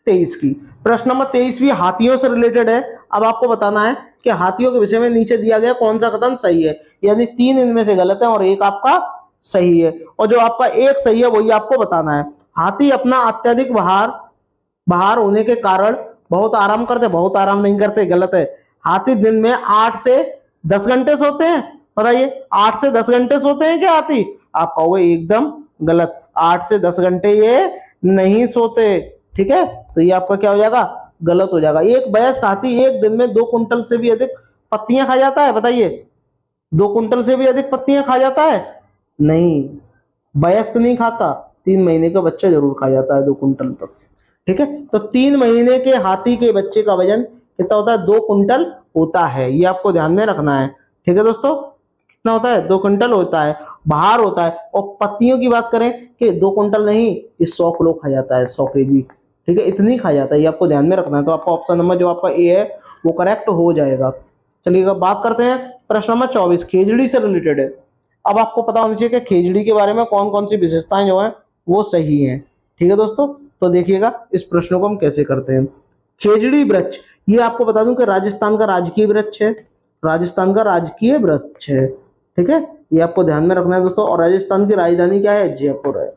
23 की। प्रश्न नंबर 23 भी हाथियों से रिलेटेड है। अब आपको बताना है कि हाथियों के विषय में नीचे दिया गया कौन सा कथन सही है, यानी 3 इनमें से गलत है और एक आपका सही है, और जो आपका एक सही है वही आपको बताना है। हाथी अपना अत्यधिक बाहर होने के कारण बहुत आराम करते, बहुत आराम नहीं करते, गलत है। हाथी दिन में 8 से 10 घंटे सोते हैं। बताइए 8 से 10 घंटे सोते हैं क्या हाथी? आप कहोगे एकदम गलत, 8 से 10 घंटे ये नहीं सोते। ठीक है, तो ये आपका क्या हो जाएगा? गलत हो जाएगा। एक वयस्क हाथी एक दिन में 2 कुंटल से भी अधिक पत्तियां खा जाता है। बताइए 2 कुंटल से भी अधिक पत्तियां खा जाता है? नहीं, वयस्क नहीं खाता, 3 महीने का बच्चा जरूर खा जाता है 2 कुंटल तक। ठीक है, तो 3 महीने के हाथी के बच्चे का वजन कितना होता है? 2 कुंटल होता है, ये आपको ध्यान में रखना है। ठीक है दोस्तों, कितना होता है? 2 कुंटल होता है, बाहर होता है। और पत्तियों की बात करें कि 2 कुंटल नहीं, ये 100 किलो खा जाता है, 100 केजी। ठीक है, इतनी खा जाता है, ये आपको ध्यान में रखना है। तो आपका ऑप्शन नंबर जो आपका ए है वो करेक्ट हो जाएगा। चलिएगा बात करते हैं प्रश्न नंबर 24, खेजड़ी से रिलेटेड है। अब आपको पता होना चाहिए कि खेजड़ी के बारे में कौन कौन सी विशेषताएं जो है वो सही हैं। ठीक है दोस्तों, तो देखिएगा इस प्रश्न को हम कैसे करते हैं। खेजड़ी वृक्ष, ये आपको बता दूं कि राजस्थान का राजकीय वृक्ष है, राजस्थान का राजकीय वृक्ष है। ठीक है, ये आपको ध्यान में रखना है दोस्तों। और राजस्थान की राजधानी क्या है? जयपुर है।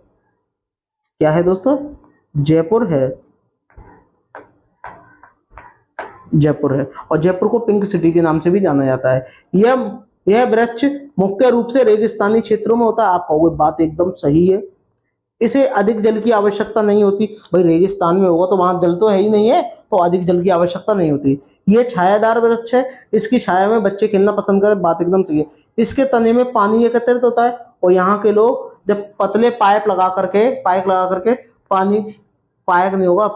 क्या है दोस्तों? जयपुर है, जयपुर है। और जयपुर को पिंक सिटी के नाम से भी जाना जाता है। यह वृक्ष मुख्य रूप से रेगिस्तानी क्षेत्रों में होता है। आप कहोगे बात एकदम सही है, इसे अधिक जल की आवश्यकता नहीं होती। भाई रेगिस्तान में होगा तो वहां जल तो है ही नहीं है, तो अधिक जल की आवश्यकता नहीं होती। ये छायादार वृक्ष है, इसकी छाया में बच्चे खेलना पसंद करते, बात एकदम सही है। इसके तने में पानी एकत्रित होता है और यहाँ के लोग जब पतले पाइप लगा करके पानी, पाइप नहीं होगा,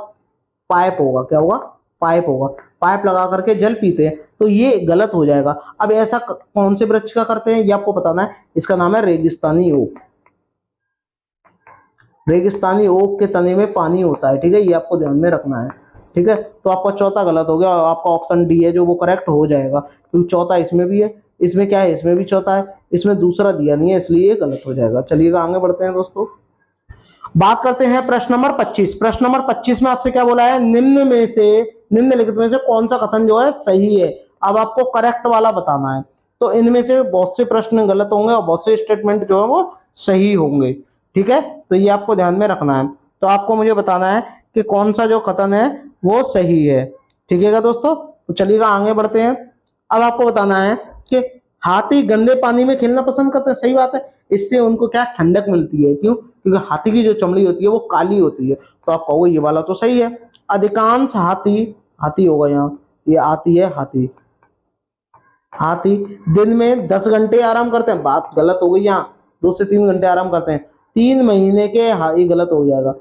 पाइप होगा, क्या होगा? पाइप होगा, पाइप लगा करके जल पीते हैं, तो ये गलत हो जाएगा। अब ऐसा कौन से वृक्ष का करते हैं ये आपको बताना है। इसका नाम है रेगिस्तानी ओक। रेगिस्तानी ओक के तने में पानी होता है। ठीक है, ये आपको ध्यान में रखना है। ठीक है, तो आपका चौथा गलत हो गया और आपका ऑप्शन डी है जो वो करेक्ट हो जाएगा, क्योंकि चौथा इसमें भी है, इसमें क्या है? इसमें भी चौथा है, इसमें दूसरा दिया नहीं है, इसलिए ये गलत हो जाएगा। चलिएगा आगे बढ़ते हैं दोस्तों, बात करते हैं प्रश्न नंबर 25। प्रश्न नंबर 25 में आपसे क्या बोला है? निम्नलिखित में से कौन सा कथन जो है सही है? अब आपको करेक्ट वाला बताना है। तो इनमें से बहुत से प्रश्न गलत होंगे और बहुत से स्टेटमेंट जो है वो सही होंगे। ठीक है, तो ये आपको ध्यान में रखना है। तो आपको मुझे बताना है कि कौन सा जो कथन है वो सही है। ठीक है दोस्तों, तो चलिएगा आगे बढ़ते हैं। अब आपको बताना है कि हाथी गंदे पानी में खेलना पसंद करते हैं। सही बात है, इससे उनको क्या ठंडक मिलती है। क्यों? क्योंकि हाथी की जो चमड़ी होती है वो काली होती है। तो आप कहोगे ये वाला तो सही है। अधिकांश हाथी, हाथी होगा यहाँ, ये आती है हाथी, हाथी दिन में 10 घंटे आराम करते हैं। बात गलत हो गई यहाँ, 2 से 3 घंटे आराम करते हैं। 3 महीने के ये गलत हो जाएगा।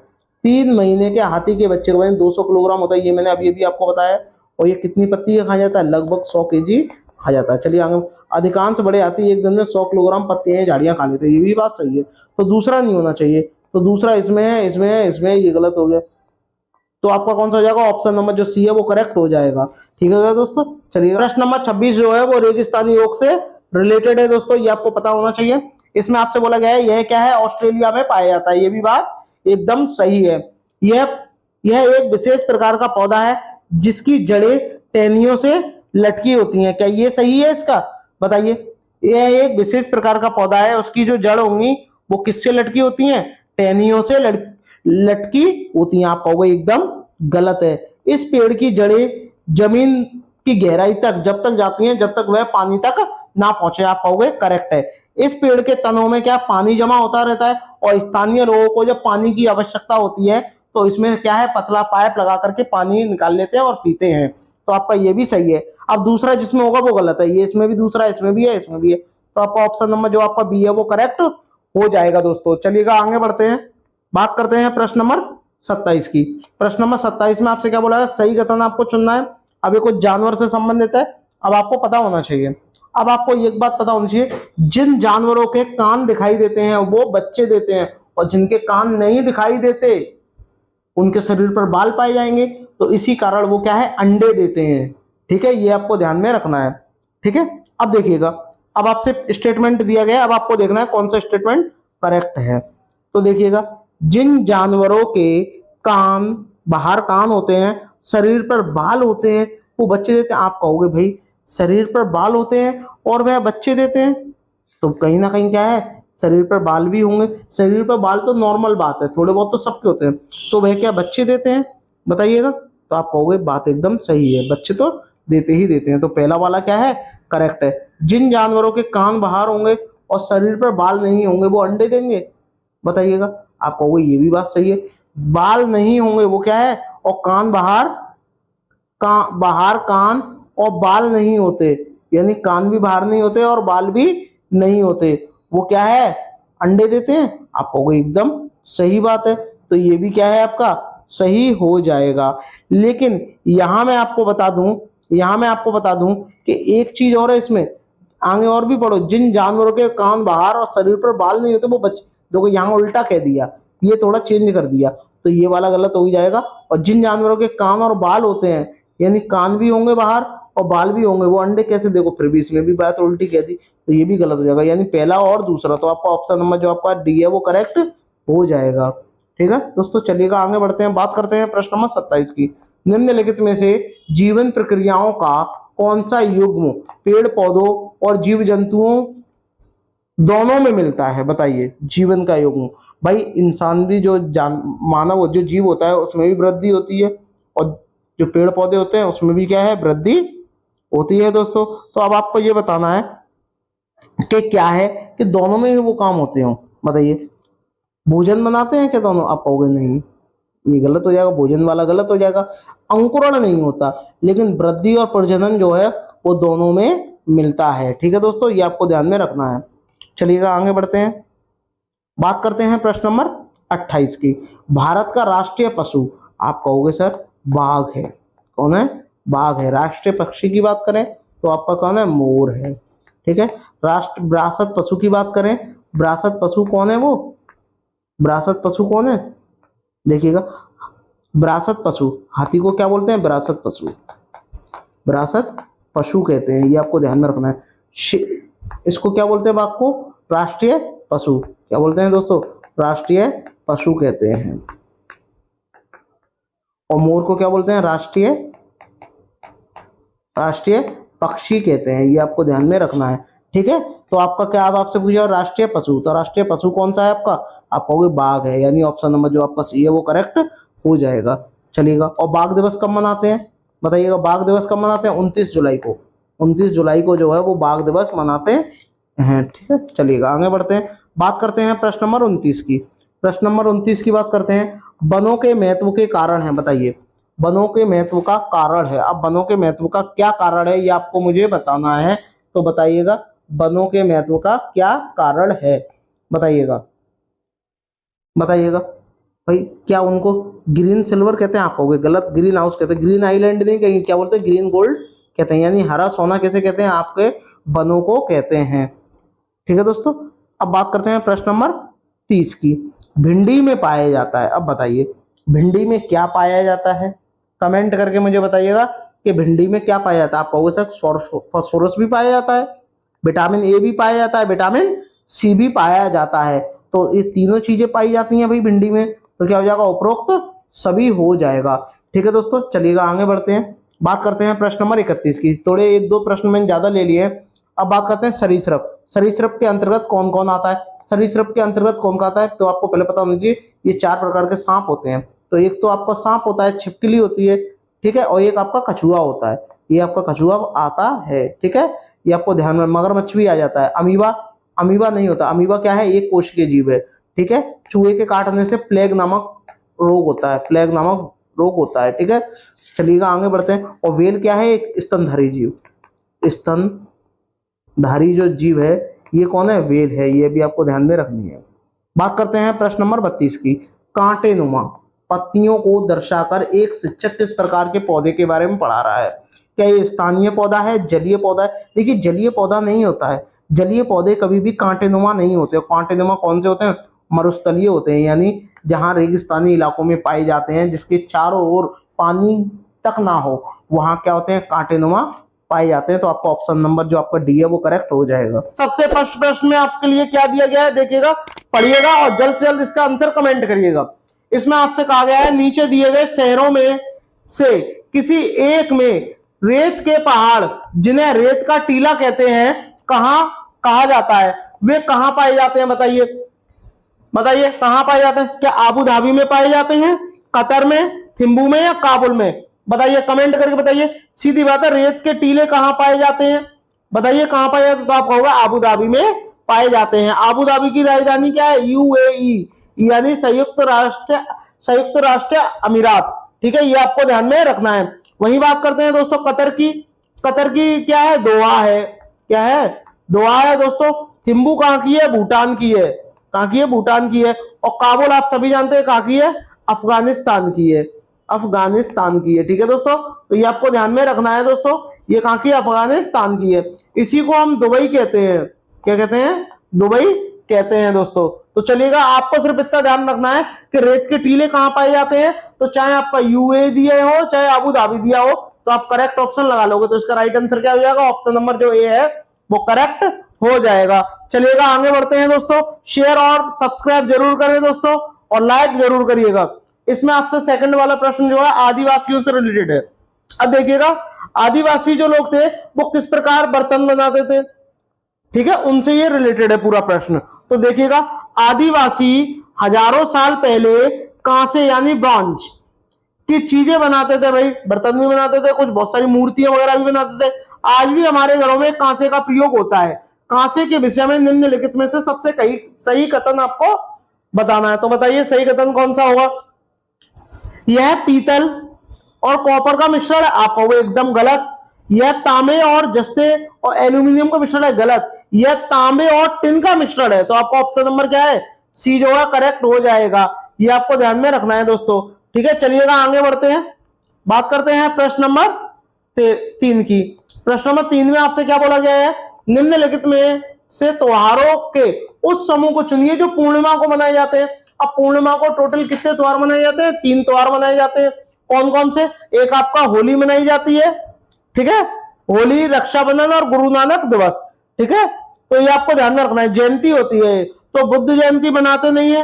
3 महीने के हाथी के बच्चे का वजन 200 किलोग्राम होता है, ये मैंने अभी अभी आपको बताया। और ये कितनी पत्ती खा जाता है? लगभग 100 केजी खा जाता है। चलिए आगे, अधिकांश बड़े हाथी एक दिन में 100 किलोग्राम पत्तियां झाड़ियां खा लेते हैं, ये भी बात सही है। तो दूसरा नहीं होना चाहिए, तो दूसरा इसमें है, इसमें है, इसमें है, ये गलत हो गया। तो आपका कौन सा हो जाएगा? ऑप्शन नंबर जो सी है वो करेक्ट हो जाएगा। ठीक है दोस्तों, चलिए प्रश्न नंबर 26 जो है वो रेगिस्तानी ओक से रिलेटेड है दोस्तों, ये आपको पता होना चाहिए। इसमें आपसे बोला गया है यह क्या है? ऑस्ट्रेलिया में पाया जाता है, ये भी बात एकदम सही है। यह एक विशेष प्रकार का पौधा है जिसकी जड़ें टहनियों से लटकी होती हैं। क्या ये सही है इसका? बताइए, यह एक विशेष प्रकार का पौधा है, उसकी जो जड़ होंगी वो किससे लटकी होती हैं? टहनियों से लटकी होती हैं। आप कहोगे एकदम गलत है। इस पेड़ की जड़ें जमीन की गहराई तक जब तक जाती हैं जब तक वह पानी तक ना पहुंचे। आप कहोगे करेक्ट है। इस पेड़ के तनों में क्या पानी जमा होता रहता है और स्थानीय लोगों को जब पानी की आवश्यकता होती है तो इसमें क्या है? पतला पाइप लगा करके पानी निकाल लेते हैं और पीते हैं। तो आपका ये भी सही है। अब दूसरा जिसमें होगा वो गलत है, ये इसमें भी दूसरा, इसमें भी है, इसमें भी है। तो आपका ऑप्शन नंबर जो आपका बी है वो करेक्ट हो जाएगा दोस्तों। चलिएगा आगे बढ़ते हैं, बात करते हैं प्रश्न नंबर 27 की। प्रश्न नंबर 27 में आपसे क्या बोला है? सही कथन आपको चुनना है। अब ये कुछ जानवर से संबंधित है, अब आपको पता होना चाहिए। अब आपको एक बात पता होनी चाहिए, जिन जानवरों के कान दिखाई देते हैं वो बच्चे देते हैं, और जिनके कान नहीं दिखाई देते उनके शरीर पर बाल पाए जाएंगे, तो इसी कारण वो क्या है? अंडे देते हैं। ठीक है, ये आपको ध्यान में रखना है। ठीक है, अब देखिएगा, अब आपसे स्टेटमेंट दिया गया, अब आपको देखना है कौन सा स्टेटमेंट करेक्ट है। तो देखिएगा, जिन जानवरों के कान, बाहर कान होते हैं, शरीर पर बाल होते हैं, वो बच्चे देते हैं। आप कहोगे भाई शरीर पर बाल होते हैं और वह बच्चे देते हैं, तो कहीं ना कहीं क्या है, शरीर पर बाल भी होंगे। शरीर पर बाल तो नॉर्मल बात है, थोड़े बहुत तो सबके होते हैं, तो वह क्या बच्चे देते हैं, बताइएगा। तो आप कहोगे बात एकदम सही है, बच्चे तो देते ही देते हैं। तो पहला वाला क्या है, करेक्ट है। जिन जानवरों के कान बाहर होंगे और शरीर पर बाल नहीं होंगे वो अंडे देंगे, बताइएगा। आप कहोगे ये भी बात सही है, बाल नहीं होंगे वो क्या है, और कान बाहर, बाहर कान और बाल नहीं होते, यानी कान भी बाहर नहीं होते और बाल भी नहीं होते, वो क्या है, अंडे देते हैं। आप कहोगे एकदम सही बात है, तो ये भी क्या है आपका सही हो जाएगा। लेकिन यहां मैं आपको बता दूं, यहां मैं आपको बता दूं कि एक चीज और है इसमें, आगे और भी पढ़ो। जिन जानवरों के कान बाहर और शरीर पर बाल नहीं होते वो बच्चे, देखो यहाँ उल्टा कह दिया, ये थोड़ा चेंज कर दिया, तो ये वाला गलत हो ही जाएगा। और जिन जानवरों के कान और बाल होते हैं, यानी कान भी होंगे बाहर और बाल भी होंगे, वो अंडे कैसे, देखो फिर भी इसमें भी बात उल्टी कह दी, तो ये भी गलत हो जाएगा, यानी पहला और दूसरा। तो आपका ऑप्शन नंबर जो आपका डी है वो करेक्ट हो जाएगा। ठीक है दोस्तों, चलिएगा आगे बढ़ते हैं, बात करते हैं प्रश्न नंबर 27 की। निम्नलिखित में से जीवन प्रक्रियाओं का कौन सा युग्म पेड़ पौधों और जीव जंतुओं दोनों में मिलता है, बताइए। जीवन का युग्म, भाई इंसान भी जो मानव जो जीव होता है उसमें भी वृद्धि होती है, और जो पेड़ पौधे होते हैं उसमें भी क्या है, वृद्धि होती है दोस्तों। तो अब आपको ये बताना है कि क्या है कि दोनों में ही वो काम होते हो, बताइए। भोजन बनाते हैं क्या दोनों, आप कहोगे नहीं, ये गलत हो जाएगा, भोजन वाला गलत हो जाएगा। अंकुरण नहीं होता, लेकिन वृद्धि और प्रजनन जो है वो दोनों में मिलता है। ठीक है दोस्तों, ये आपको ध्यान में रखना है। चलिएगा आगे बढ़ते हैं, बात करते हैं प्रश्न नंबर 28 की। भारत का राष्ट्रीय पशु, आप कहोगे सर बाघ है, कौन है, बाघ है। राष्ट्रीय पक्षी की बात करें तो आपका कौन है, मोर है। ठीक है, राष्ट्र विरासत पशु की बात करें, विरासत पशु कौन है, वो विरासत पशु कौन है, देखिएगा। विरासत पशु, हाथी को क्या बोलते हैं, विरासत पशु, विरासत पशु कहते हैं, ये आपको ध्यान में रखना है। इसको क्या बोलते हैं, बाघ को राष्ट्रीय पशु, क्या बोलते हैं दोस्तों, राष्ट्रीय पशु कहते हैं। और मोर को क्या बोलते हैं, राष्ट्रीय, राष्ट्रीय पक्षी कहते हैं, ये आपको ध्यान में रखना है। ठीक है, तो आपका क्या, अब आपसे पूछा राष्ट्रीय पशु, तो राष्ट्रीय पशु कौन सा है आपका, आप कहोगे बाघ है, यानी ऑप्शन नंबर जो आपका सी है वो करेक्ट हो जाएगा। चलिएगा, और बाघ दिवस कब मनाते हैं, बताइएगा। बाघ दिवस कब मनाते हैं, 29 जुलाई को, 29 जुलाई को जो है वो बाघ दिवस मनाते हैं। ठीक है, चलिएगा आगे बढ़ते हैं, बात करते हैं प्रश्न नंबर 29 की। प्रश्न नंबर 29 की बात करते हैं, वनों के महत्व के कारण है, बताइए। वनों के महत्व का कारण है, अब वनों के महत्व का क्या कारण है ये आपको मुझे बताना है, तो बताइएगा वनों के महत्व का क्या कारण है, बताइएगा, बताइएगा। भाई क्या उनको ग्रीन सिल्वर कहते हैं, आप कहोगे गलत, ग्रीन हाउस कहते हैं, ग्रीन आइलैंड नहीं कहीं, क्या बोलते हैं, ग्रीन गोल्ड कहते हैं, यानी हरा सोना कैसे कहते हैं, आपके वनों को कहते हैं। ठीक है दोस्तों, अब बात करते हैं प्रश्न नंबर 30 की। भिंडी में पाया जाता है, अब बताइए भिंडी में क्या पाया जाता है, कमेंट करके मुझे बताइएगा कि भिंडी में क्या पाया जाता है। आप कहोगे सर फास्फोरस भी पाया जाता है, विटामिन ए भी पाया जाता है, विटामिन सी भी पाया जाता है, तो ये तीनों चीजें पाई जाती हैं भाई भिंडी में, तो क्या हो जाएगा, उपरोक्त सभी हो जाएगा। ठीक है दोस्तों, चलिएगा आगे बढ़ते हैं, बात करते हैं प्रश्न नंबर 31 की। थोड़े एक दो प्रश्न मैंने ज्यादा ले लिए, अब बात करते हैं सरीसृप। सरीसृप के अंतर्गत कौन कौन आता है, सरीसृप के अंतर्गत कौन कौन आता है, तो आपको पहले पता होना चाहिए, ये 4 प्रकार के सांप होते हैं। तो एक तो आपका सांप होता है, छिपकली होती है, ठीक है, और एक आपका कछुआ होता है, ये आपका कछुआ आता है। ठीक है, ये आपको ध्यान में, मगरमच्छ भी आ जाता है। अमीबा, अमीबा नहीं होता, अमीबा क्या है, एक कोश के जीव है। ठीक है, चूहे के काटने से प्लेग नामक रोग होता है, प्लेग नामक रोग होता है। ठीक है, चलिएगा आगे बढ़ते हैं। और वेल क्या है, एक स्तनधारी जीव, स्तनधारी जो जीव है ये कौन है, वेल है, ये भी आपको ध्यान में रखनी है। बात करते हैं प्रश्न नंबर 32 की। कांटे नुमा पत्तियों को दर्शाकर एक शिक्षक किस प्रकार के पौधे के बारे में पढ़ा रहा है, क्या ये स्थानीय पौधा है, जलीय पौधा है। देखिए जलीय पौधा नहीं होता है, जलीय पौधे कभी भी कांटेनुमा नहीं होते। कांटेनुमा कौन से होते हैं, मरुस्थलीय होते हैं, यानी जहां रेगिस्तानी इलाकों में पाए जाते हैं, जिसके चारों ओर पानी तक ना हो, वहां क्या होते हैं, कांटेनुमा पाए जाते हैं। तो आपका ऑप्शन नंबर जो आपका डी है वो करेक्ट हो जाएगा। सबसे फर्स्ट प्रश्न में आपके लिए क्या दिया गया है देखिएगा, पढ़िएगा और जल्द से जल्द इसका आंसर कमेंट करिएगा। इसमें आपसे कहा गया है नीचे दिए गए शहरों में से किसी एक में रेत के पहाड़ जिन्हें रेत का टीला कहते हैं कहां कहा जाता है, वे कहां पाए जाते हैं? बताइए बताइए कहां पाए जाते हैं? क्या आबू धाबी में पाए जाते हैं, कतर में, थिम्बू में या काबुल में? बताइए कमेंट करके बताइए। सीधी बात है, रेत के टीले कहां पाए जाते हैं? बताइए कहां पाए जाते हैं? तो आपका होगा आबू धाबी में पाए जाते हैं। आबू धाबी की राजधानी क्या है? यूएई, यानी संयुक्त राष्ट्र अमीरात। ठीक है, ये आपको ध्यान में रखना है। वही बात करते हैं दोस्तों कतर की। कतर की क्या है? दोहा है। क्या है? दोहा है दोस्तों। थिम्बू कहां की है? भूटान की है। कहां की है? भूटान की है। और काबुल आप सभी जानते हैं कहां की है? अफगानिस्तान की है। अफगानिस्तान की है। ठीक है दोस्तों, तो ये आपको ध्यान में रखना है दोस्तों। ये कहां की? अफगानिस्तान की है। इसी को हम दुबई कहते हैं। क्या कहते हैं? दुबई कहते हैं दोस्तों। तो चलिएगा, आपको सिर्फ इतना ध्यान रखना है कि रेत के टीले कहां पाए जाते हैं। तो चाहे आपका यूए दिया हो चाहे अबू धाबी दिया हो, तो आप करेक्ट ऑप्शन लगा लोगे। तो इसका राइट आंसर क्या हो जाएगा? ऑप्शन नंबर जो ए है वो करेक्ट हो जाएगा। चलिएगा आगे बढ़ते हैं दोस्तों। शेयर और सब्सक्राइब जरूर करें दोस्तों, और लाइक जरूर करिएगा। इसमें आपसे सेकंड वाला प्रश्न जो है आदिवासियों से रिलेटेड है। अब देखिएगा, आदिवासी जो लोग थे वो किस प्रकार बर्तन बनाते थे, ठीक है, उनसे ये रिलेटेड है पूरा प्रश्न। तो देखिएगा, आदिवासी हजारों साल पहले कांसे यानी ब्रॉन्ज की चीजें बनाते थे भाई, बर्तन भी बनाते थे, कुछ बहुत सारी मूर्तियां वगैरह भी बनाते थे। आज भी हमारे घरों में कांसे का प्रयोग होता है। कांसे के विषय में निम्नलिखित में से सबसे सही कथन आपको बताना है। तो बताइए सही कथन कौन सा होगा? यह पीतल और कॉपर का मिश्रण है, आपका वो एकदम गलत। यह तांबे और जस्ते और एल्यूमिनियम का मिश्रण है, गलत। यह तांबे और टिन का मिश्रण है। तो आपका ऑप्शन नंबर क्या है? सी जो है करेक्ट हो जाएगा। ये आपको ध्यान में रखना है दोस्तों। ठीक है, चलिएगा आगे बढ़ते हैं। बात करते हैं प्रश्न नंबर 3 की। प्रश्न नंबर 3 में आपसे क्या बोला गया है? निम्नलिखित में से त्योहारों के उस समूह को चुनिए जो पूर्णिमा को मनाए जाते हैं। अब पूर्णिमा को टोटल कितने त्योहार मनाए जाते हैं? 3 त्योहार मनाए जाते हैं। कौन कौन से? एक आपका होली मनाई जाती है, ठीक है, होली, रक्षाबंधन और गुरु नानक दिवस। ठीक है, तो ये आपको ध्यान में रखना है। जयंती होती है तो बुद्ध जयंती मनाते नहीं है,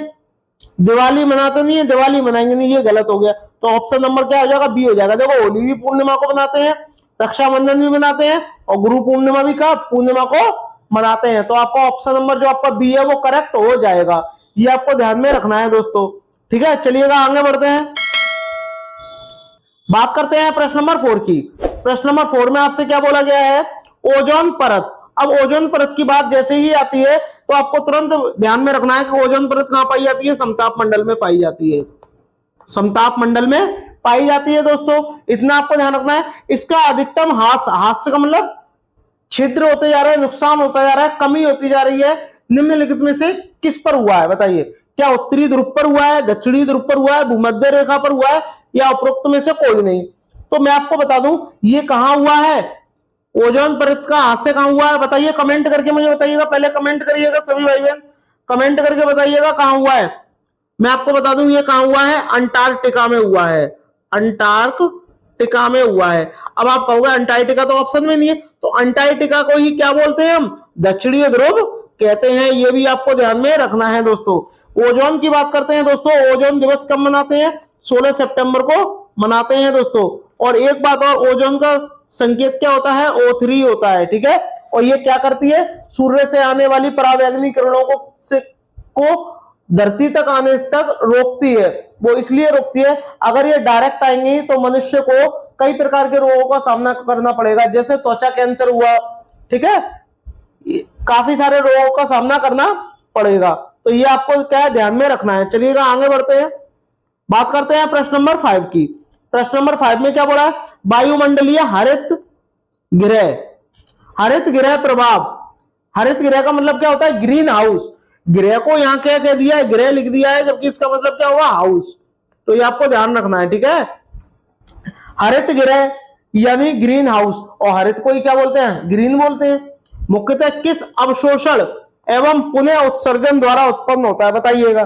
दिवाली मनाते नहीं है, दिवाली मनाएंगे नहीं, ये गलत हो गया। तो ऑप्शन नंबर क्या हो जाएगा? बी हो जाएगा। देखो, होली भी पूर्णिमा को मनाते हैं, रक्षाबंधन भी मनाते हैं, और गुरु पूर्णिमा भी का पूर्णिमा को मनाते हैं। तो आपका ऑप्शन नंबर जो आपका बी है वो करेक्ट हो जाएगा। ये आपको ध्यान में रखना है दोस्तों। ठीक है, चलिएगा आगे बढ़ते हैं। बात करते हैं प्रश्न नंबर 4 की। प्रश्न नंबर 4 में आपसे क्या बोला गया है? ओजोन परत। अब ओजोन परत की बात जैसे ही आती है तो आपको तुरंत ध्यान में रखना है कि ओजोन परत कहां पाई जाती है? समताप मंडल में पाई जाती है। समताप मंडल में पाई जाती है दोस्तों, इतना आपको ध्यान रखना है। इसका अधिकतम हास्य का मतलब छिद्र होते जा रहा है, नुकसान होता जा रहा है, कमी होती जा रही है। निम्नलिखित में से किस पर हुआ है? बताइए, क्या उत्तरी ध्रुव पर हुआ है, दक्षिणी ध्रुव पर हुआ है, भूमध्य रेखा पर हुआ है, या उपरोक्त में से कोई नहीं? तो मैं आपको बता दूं ये कहां हुआ है। ओजोन परत का हादसा कहां हुआ है? बताइए, कमेंट करके मुझे बताइएगा। पहले कमेंट करिएगा सभी भाई बहन, कमेंट करके बताइएगा कहां हुआ है। मैं आपको बता दूं ये कहां हुआ है, अंटार्कटिका में हुआ है। अंटार्कटिका में हुआ है। अब आप कहोगे अंटार्कटिका तो ऑप्शन में नहीं है, तो अंटार्कटिका को ही क्या बोलते हैं हम? दक्षिणी ध्रुव कहते हैं। ये भी आपको ध्यान में रखना है दोस्तों। ओजोन की बात करते हैं दोस्तों, ओजोन दिवस कब मनाते हैं? 16 सितंबर को मनाते हैं दोस्तों। और एक बात और, ओजोन का संकेत क्या होता है? O3 होता है। ठीक है, और ये क्या करती है? सूर्य से आने वाली परावैंगनी किरणों को धरती तक आने तक रोकती है। वो इसलिए रोकती है, अगर ये डायरेक्ट आएंगी तो मनुष्य को कई प्रकार के रोगों का सामना करना पड़ेगा, जैसे त्वचा कैंसर हुआ, ठीक है, काफी सारे रोगों का सामना करना पड़ेगा। तो ये आपको क्या है? ध्यान में रखना है। चलिएगा आगे बढ़ते हैं। बात करते हैं प्रश्न नंबर 5 की। प्रश्न नंबर 5 में क्या बोला है? वायुमंडलीय हरित गृह, हरित गृह प्रभाव। हरित गृह का मतलब क्या होता है? Green house. गृह को यहाँ क्या कह दिया है? गृह लिख दिया है, जबकि इसका मतलब क्या हुआ? हाउस। तो ये आपको ध्यान रखना है। ठीक है, हरित गृह यानी ग्रीन हाउस, और हरित को ही क्या बोलते हैं? ग्रीन बोलते हैं। मुख्यतः किस अवशोषण एवं पुनः उत्सर्जन द्वारा उत्पन्न होता है? बताइएगा।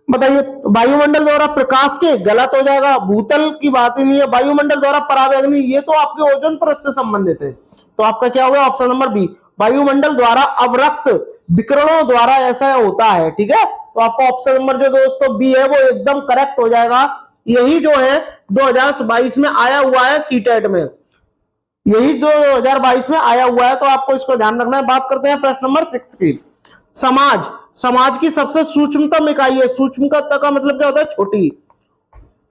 बताइए, वायुमंडल द्वारा प्रकाश के, गलत हो जाएगा, भूतल की बात ही नहीं है। वायुमंडल द्वारा परावैंगनी, ये तो आपके ओजोन परत से संबंधित है, तो आपका क्या होगा ऑप्शन नंबर बी, वायुमंडल द्वारा अवरक्त विकिरणों द्वारा ऐसा होता है। ठीक है, तो आपका ऑप्शन नंबर जो दोस्तों बी है वो एकदम करेक्ट हो जाएगा। यही जो है 2022 में आया हुआ है सीटेट में, यही 2022 में आया हुआ है, तो आपको इसको ध्यान रखना है। बात करते हैं प्रश्न नंबर 6 की। समाज, समाज की सबसे सूक्ष्मतम इकाई है। सूक्ष्मता का मतलब क्या होता है, छोटी।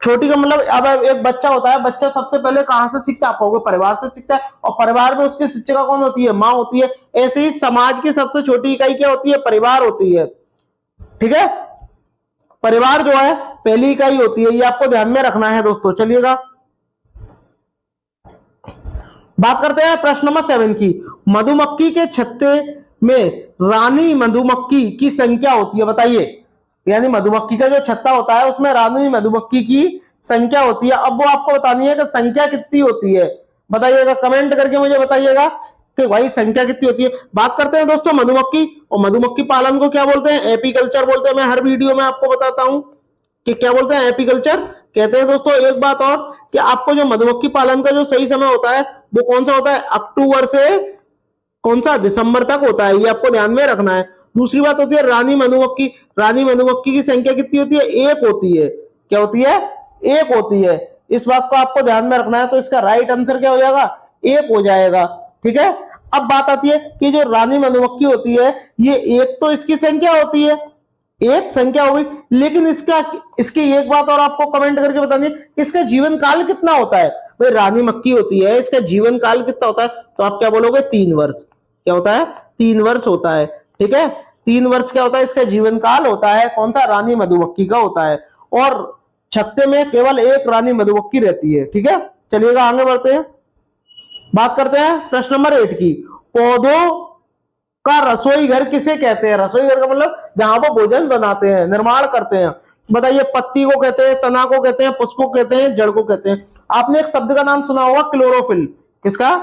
छोटी का मतलब, अब एक बच्चा होता है, बच्चा सबसे पहले कहां से सीखता है, आप कहोगे परिवार से सीखता है, और परिवार में उसकी शिक्षिका कौन होती है, माँ होती है। ऐसे ही समाज की सबसे छोटी इकाई क्या होती है, परिवार होती है। ठीक है, परिवार जो है पहली इकाई होती है, ये आपको ध्यान में रखना है दोस्तों। चलिएगा बात करते हैं प्रश्न नंबर 7 की। मधुमक्खी के छत्ते में रानी मधुमक्खी की संख्या होती है, बताइए। यानी मधुमक्खी का जो छत्ता होता है उसमें रानी मधुमक्खी की संख्या होती है। अब वो आपको बतानी है कि संख्या कितनी होती है, बताइएगा, कमेंट करके मुझे बताइएगा कि भाई संख्या कितनी होती है। बात करते हैं दोस्तों मधुमक्खी, और मधुमक्खी पालन को क्या बोलते हैं, एपीकल्चर बोलते हैं। मैं हर वीडियो में आपको बताता हूं कि क्या बोलते हैं, एपीकल्चर कहते हैं दोस्तों। एक बात और कि आपको जो मधुमक्खी पालन का जो सही समय होता है वो कौन सा होता है, अक्टूबर से कौन सा, दिसंबर तक होता है, ये आपको ध्यान में रखना है। दूसरी बात होती है रानी मधुमक्खी, रानी मधुमक्खी की संख्या कितनी होती है, एक होती है। क्या होती है, एक होती है। इस बात को आपको ध्यान में रखना है, तो इसका राइट आंसर क्या हो जाएगा, एक हो जाएगा। ठीक है, अब बात आती है कि जो रानी मधुमक्खी होती है, ये एक तो इसकी संख्या होती है, एक संख्या हो गई, लेकिन इसकी एक बात और आपको कमेंट करके बतानी है, इसका जीवन काल कितना होता है। भाई रानी मक्खी होती है, इसका जीवन काल कितना होता है, तो आप क्या बोलोगे, 3 वर्ष। क्या होता है, 3 वर्ष होता है। ठीक है, 3 वर्ष क्या होता है, इसका जीवन काल होता है, कौन सा, रानी मधुमक्खी का होता है। और छत्ते में केवल एक रानी मधुमक्खी रहती है। ठीक है, चलिएगा आगे बढ़ते हैं। बात करते हैं प्रश्न नंबर 8 की। पौधों का रसोई घर किसे कहते हैं, रसोई घर का मतलब जहां वो भोजन बनाते हैं, निर्माण करते हैं। बताइए, पत्ती को कहते हैं, तना को कहते हैं, पुष्प को कहते हैं, जड़ को कहते हैं। आपने एक शब्द का नाम सुना होगा, क्लोरोफिल। किसका,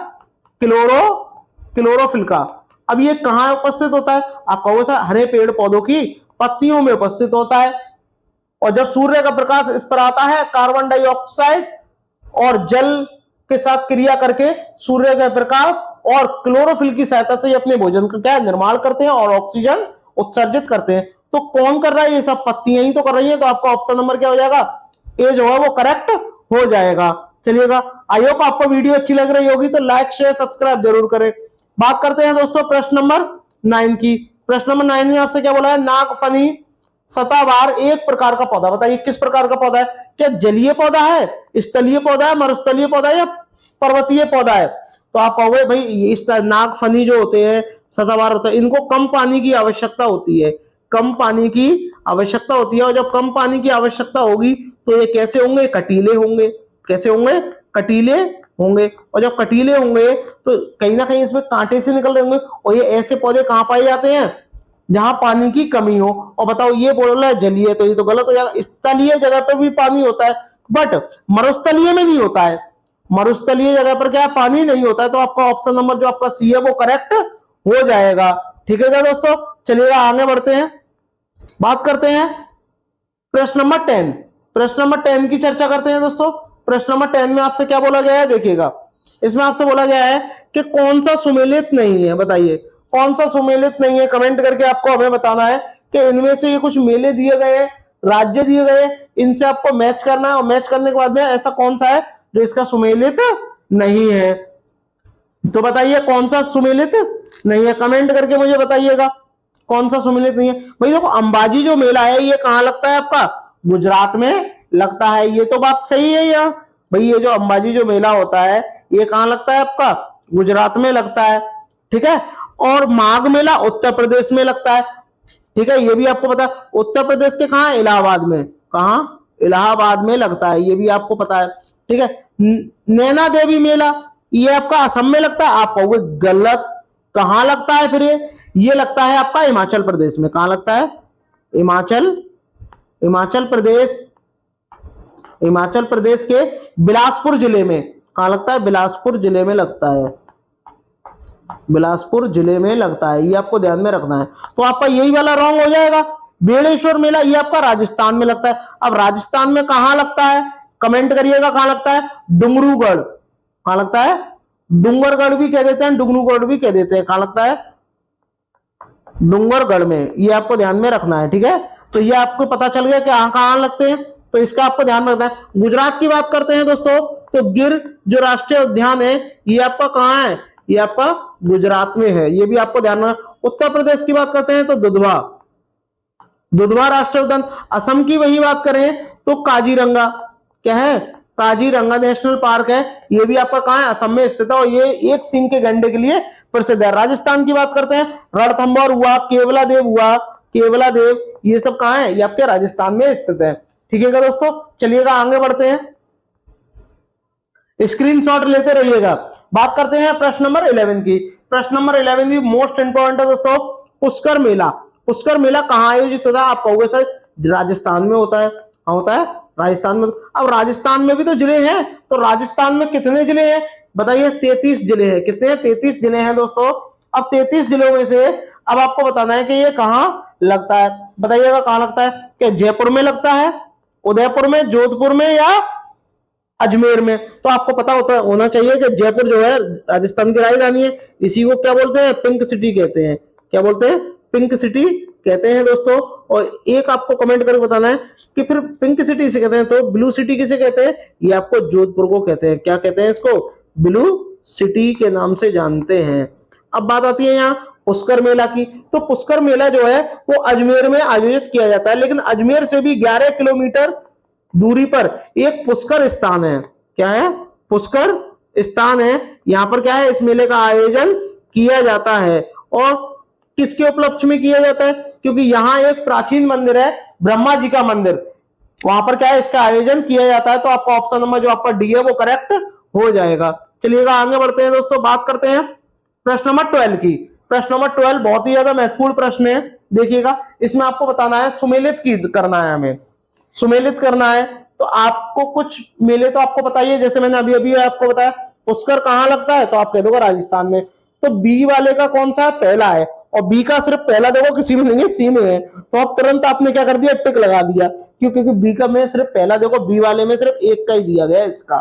क्लोरोफिल का। अब ये कहां उपस्थित होता है, आप कहोगे सर हरे पेड़ पौधों की पत्तियों में उपस्थित होता है। और जब सूर्य का प्रकाश इस पर आता है, कार्बन डाइऑक्साइड और जल के साथ क्रिया करके सूर्य का प्रकाश और क्लोरोफिल की सहायता से अपने भोजन का क्या निर्माण करते हैं और ऑक्सीजन उत्सर्जित करते हैं। तो कौन कर रहा है, ये सब पत्तियां ही तो कर रही हैं। तो आपका ऑप्शन नंबर क्या हो जाएगा, ए जो है वो करेक्ट हो जाएगा। चलिएगा, आई होप आपको वीडियो अच्छी लग रही होगी, तो लाइक शेयर सब्सक्राइब जरूर करें। बात करते हैं दोस्तों प्रश्न नंबर 9 की। प्रश्न नंबर 9 में आपसे क्या बोला है, नागफनी सतावार एक प्रकार का पौधा। बताइए किस प्रकार का पौधा है, क्या जलीय पौधा है, स्थलीय पौधा है, मरुस्थलीय पौधा है, या पर्वतीय पौधा है। तो आप कहोगे भाई इस नागफनी जो होते हैं, सदाबहार होते हैं, इनको कम पानी की आवश्यकता होती है, कम पानी की आवश्यकता होती है। और जब कम पानी की आवश्यकता होगी तो ये कैसे होंगे, कटीले होंगे। कैसे होंगे, कटीले होंगे। और जब कटीले होंगे तो कहीं ना कहीं इसमें कांटे से निकल रहे होंगे। और ये ऐसे पौधे कहां पाए जाते हैं, जहां पानी की कमी हो। और बताओ, ये बोल रहा है जलीय, तो ये तो गलत हो जाएगा। स्थलीय जगह पर भी पानी होता है, बट मरुस्थलीय में नहीं होता है। मरुस्थलीय जगह पर क्या है, पानी नहीं होता है। तो आपका ऑप्शन नंबर जो आपका सी है वो करेक्ट हो जाएगा। ठीक है क्या दोस्तों, चलिएगा आगे बढ़ते हैं। बात करते हैं प्रश्न नंबर 10। प्रश्न नंबर 10 की चर्चा करते हैं दोस्तों। प्रश्न नंबर 10 में आपसे क्या बोला गया है, देखिएगा। इसमें आपसे बोला गया है कि कौन सा सुमेलित नहीं है। बताइए कौन सा सुमेलित नहीं है, कमेंट करके आपको हमें बताना है कि इनमें से ये कुछ मेले दिए गए, राज्य दिए गए, इनसे आपको मैच करना है। और मैच करने के बाद में ऐसा कौन सा है जो इसका सुमेलित नहीं है। तो बताइए कौन सा सुमेलित नहीं है, कमेंट करके मुझे बताइएगा कौन सा सुमेलित नहीं है। भाई देखो, अंबाजी जो मेला है ये कहां लगता है आपका, गुजरात में लगता है। ये तो बात सही है यार। भाई ये जो अंबाजी जो मेला होता है ये कहां लगता है आपका, गुजरात में लगता है। ठीक है, और माघ मेला उत्तर प्रदेश में लगता है। ठीक है, ये भी आपको पता है। उत्तर प्रदेश के कहां, इलाहाबाद में। कहां, इलाहाबाद में लगता है, ये भी आपको पता है। ठीक है, नैना देवी मेला ये आपका असम में लगता है। आप कहोगे गलत, कहां लगता है फिर ये लगता है आपका हिमाचल प्रदेश में। कहां लगता है, हिमाचल प्रदेश, हिमाचल प्रदेश के बिलासपुर जिले में। कहां लगता है, बिलासपुर जिले में लगता है, बिलासपुर जिले में लगता है। ये आपको ध्यान में रखना है। तो आपका यही वाला रॉन्ग हो जाएगा, बेड़ेश्वर मेला ये आपका राजस्थान में लगता है। अब राजस्थान में कहां लगता है, कमेंट करिएगा कहां लगता है, डुंगरूगढ़। कहां लगता है, डूंगरगढ़ भी कह देते हैं, डुंगरूगढ़ भी कह देते हैं। कहां लगता है, डूंगरगढ़ में। ये आपको ध्यान में रखना है, ठीक है। तो ये आपको पता चल गया कि कहां लगते हैं, तो इसका आपको ध्यान रखना है। गुजरात की बात करते हैं दोस्तों, तो गिर जो राष्ट्रीय उद्यान है ये आपका कहां है, ये आपका गुजरात में है, ये भी आपको ध्यान रखना। उत्तर प्रदेश की बात करते हैं तो दुधवा, दुधवा राष्ट्रीय उद्यान। असम की वही बात करें तो काजीरंगा, क्या है, काजीरंगा नेशनल पार्क है, ये भी आपका कहां है, असम में स्थित है, और ये एक सींग के गैंडे के लिए प्रसिद्ध है। राजस्थान की बात करते हैं, रणथंभौर हुआ, केवला देव हुआ, केवला देव, ये सब कहां है, ये आपके राजस्थान में स्थित है। ठीक है दोस्तों, चलिएगा आगे बढ़ते हैं, स्क्रीनशॉट लेते रहिएगा। बात करते हैं प्रश्न नंबर 11 की। प्रश्न नंबर 11 भी मोस्ट इंपॉर्टेंट है दोस्तों। पुष्कर मेला, पुष्कर मेला कहां आयोजित होता है, आप कहोगे सर राजस्थान में होता है। कहां होता है, राजस्थान में। अब राजस्थान में भी तो जिले हैं, तो राजस्थान में कितने जिले हैं बताइए, 33 जिले हैं। कितने हैं, 33 जिले हैं दोस्तों। अब 33 जिलों में से अब आपको बताना है कि ये कहां लगता है, बताइएगा कहां लगता है। क्या जयपुर में लगता है, उदयपुर में, जोधपुर में, या अजमेर में। तो आपको पता होना चाहिए कि जयपुर जो है राजस्थान की राजधानी है, इसी को क्या बोलते हैं, पिंक सिटी कहते हैं। क्या बोलते हैं, पिंक सिटी कहते हैं दोस्तों। और एक आपको कमेंट करके बताना है कि फिर पिंक सिटी से कहते हैं तो ब्लू सिटी किसे कहते हैं, ये आपको जोधपुर को कहते हैं। क्या कहते हैं इसको, ब्लू सिटी के नाम से जानते हैं। अब बात आती है यहाँ पुष्कर मेला की। तो पुष्कर मेला जो है वो अजमेर में आयोजित किया जाता है, लेकिन अजमेर से भी 11 किलोमीटर दूरी पर एक पुष्कर स्थान है। क्या है, पुष्कर स्थान है, यहां पर क्या है, इस मेले का आयोजन किया जाता है। और किसके उपलक्ष्य में किया जाता है, क्योंकि यहां एक प्राचीन मंदिर है, ब्रह्मा जी का मंदिर, वहां पर क्या है, इसका आयोजन किया जाता है। तो आपका ऑप्शन नंबर जो आपका डी है वो करेक्ट हो जाएगा। चलिएगा आगे बढ़ते हैं दोस्तों, बात करते हैं प्रश्न नंबर 12 की। प्रश्न नंबर 12 बहुत ही ज्यादा महत्वपूर्ण प्रश्न है, देखिएगा। इसमें आपको बताना है, सुमेलित की करना है, हमें सुमेलित करना है। तो आपको कुछ मेले तो आपको पता ही है, जैसे मैंने अभी अभी आपको बताया पुष्कर कहां लगता है, तो आप कह दोगे राजस्थान में। तो बी वाले का कौन सा है, पहला है, और बी का सिर्फ पहला देखो किसी में नहीं है, सी में है। तो अब तुरंत आपने क्या कर दिया, टिक लगा दिया, क्योंकि बी का में सिर्फ पहला देखो, बी वाले में सिर्फ एक का ही दिया गया है इसका।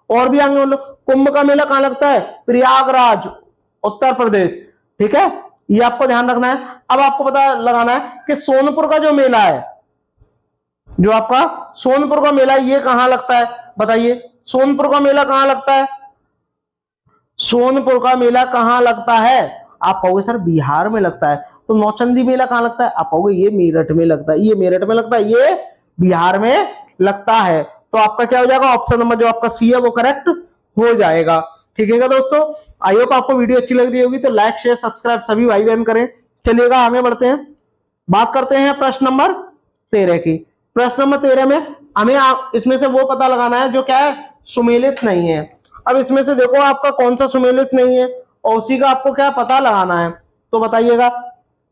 और भी आगे मतलब कुंभ का मेला कहां लगता है, प्रयागराज, उत्तर प्रदेश। ठीक है, ये आपको ध्यान रखना है। अब आपको पता लगाना है कि सोनपुर का जो मेला है, जो आपका सोनपुर का मेला, ये कहां लगता है बताइए, सोनपुर का मेला कहां लगता है, सोनपुर का मेला कहां लगता है। आप कहोगे सर बिहार में लगता है। तो नौचंदी मेला कहां लगता है, आप कहोगे ये मेरठ में लगता है, ये मेरठ में लगता है, ये बिहार में लगता है। तो आपका क्या हो जाएगा, ऑप्शन नंबर जो आपका सी है वो करेक्ट हो जाएगा। ठीक है दोस्तों, आई होप आपको वीडियो अच्छी लग रही होगी, तो लाइक शेयर सब्सक्राइब सभी भाई बहन करें। चलिएगा आगे बढ़ते हैं, बात करते हैं प्रश्न नंबर 13 की। प्रश्न नंबर 13 में हमें इसमें से वो पता लगाना है जो क्या है, सुमेलित नहीं है। अब इसमें से देखो आपका कौन सा सुमेलित नहीं है, और उसी का आपको क्या पता लगाना है। तो बताइएगा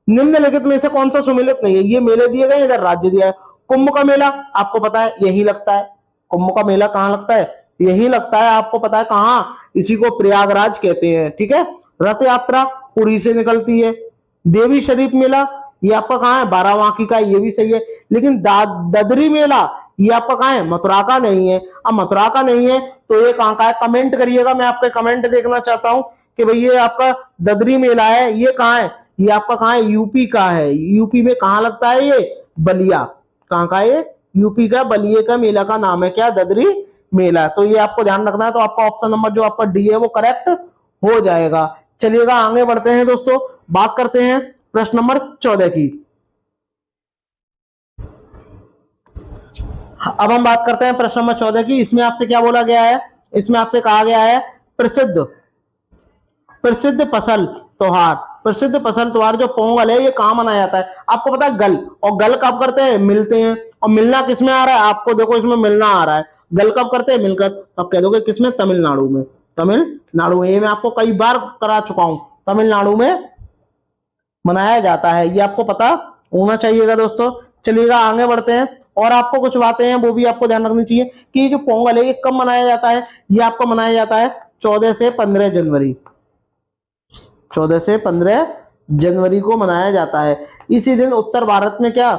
निम्नलिखित में से कौन सा सुमेलित नहीं है। ये मेले दिए गए, इधर राज्य दिया है। कुंभ का मेला आपको पता है यही लगता है, कुंभ का मेला कहां लगता है, यही लगता है, आपको पता है कहां, इसी को प्रयागराज कहते हैं। ठीक है, रथ यात्रा पुरी से निकलती है। देवी शरीफ मेला ये आपका कहां है, बाराबांकी का, ये भी सही है। लेकिन ददरी मेला ये आपका कहां है, मथुरा का नहीं है। अब मथुरा का नहीं है तो ये कहां का है, कमेंट करिएगा, मैं आपके कमेंट देखना चाहता हूं कि भाई ये आपका ददरी मेला है, ये कहां है, ये आपका कहां है, यूपी का है। यूपी में कहां लगता है, ये बलिया। कहां का है, यूपी का बलिया का मेला का नाम है क्या, ददरी मेला। तो ये आपको ध्यान रखना है। तो आपका ऑप्शन नंबर जो आपका डी है वो करेक्ट हो जाएगा। चलिएगा आगे बढ़ते हैं दोस्तों, बात करते हैं प्रश्न नंबर 14 की। अब हम बात करते हैं प्रश्न नंबर 14 की। इसमें आपसे क्या बोला गया है, इसमें आपसे कहा गया है प्रसिद्ध फसल त्योहार। प्रसिद्ध फसल त्योहार जो पोंगल है ये कहां मनाया जाता है, आपको पता है गल। और गल कब करते हैं, मिलते हैं। और मिलना किसमें आ रहा है, आपको देखो इसमें मिलना आ रहा है। गल कब करते हैं, मिलकर। आप कह दोगे किसमें, तमिलनाडु में। तमिलनाडु में, ये मैं आपको कई बार करा चुका हूं, तमिलनाडु में मनाया जाता है, ये आपको पता होना चाहिएगा दोस्तों। चलिएगा आगे बढ़ते हैं, और आपको कुछ बातें हैं वो भी आपको ध्यान रखनी चाहिए कि ये जो पोंगल है ये कब मनाया जाता है। ये आपको मनाया जाता है 14 से 15 जनवरी, 14 से 15 जनवरी को मनाया जाता है। इसी दिन उत्तर भारत में क्या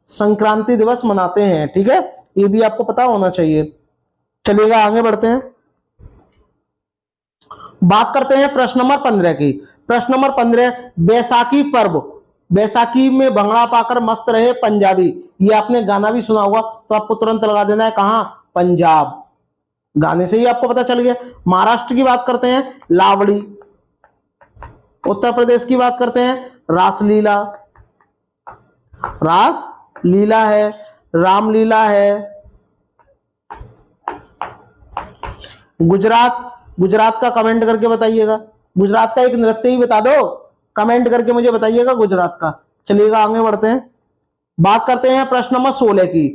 संक्रांति दिवस मनाते हैं। ठीक है, ये भी आपको पता होना चाहिए। चलिएगा आगे बढ़ते हैं, बात करते हैं प्रश्न नंबर 15 की। प्रश्न नंबर 15, बैसाखी पर्व, बैसाखी में भंगड़ा पाकर मस्त रहे पंजाबी, ये आपने गाना भी सुना होगा, तो आपको तुरंत लगा देना है कहां, पंजाब। गाने से ही आपको पता चल गया। महाराष्ट्र की बात करते हैं, लावड़ी। उत्तर प्रदेश की बात करते हैं, रासलीला, रासलीला है, रामलीला है। गुजरात, गुजरात का कमेंट करके बताइएगा, गुजरात का एक नृत्य ही बता दो, कमेंट करके मुझे बताइएगा गुजरात का। चलिएगा आगे बढ़ते हैं, बात करते हैं प्रश्न नंबर 16 की।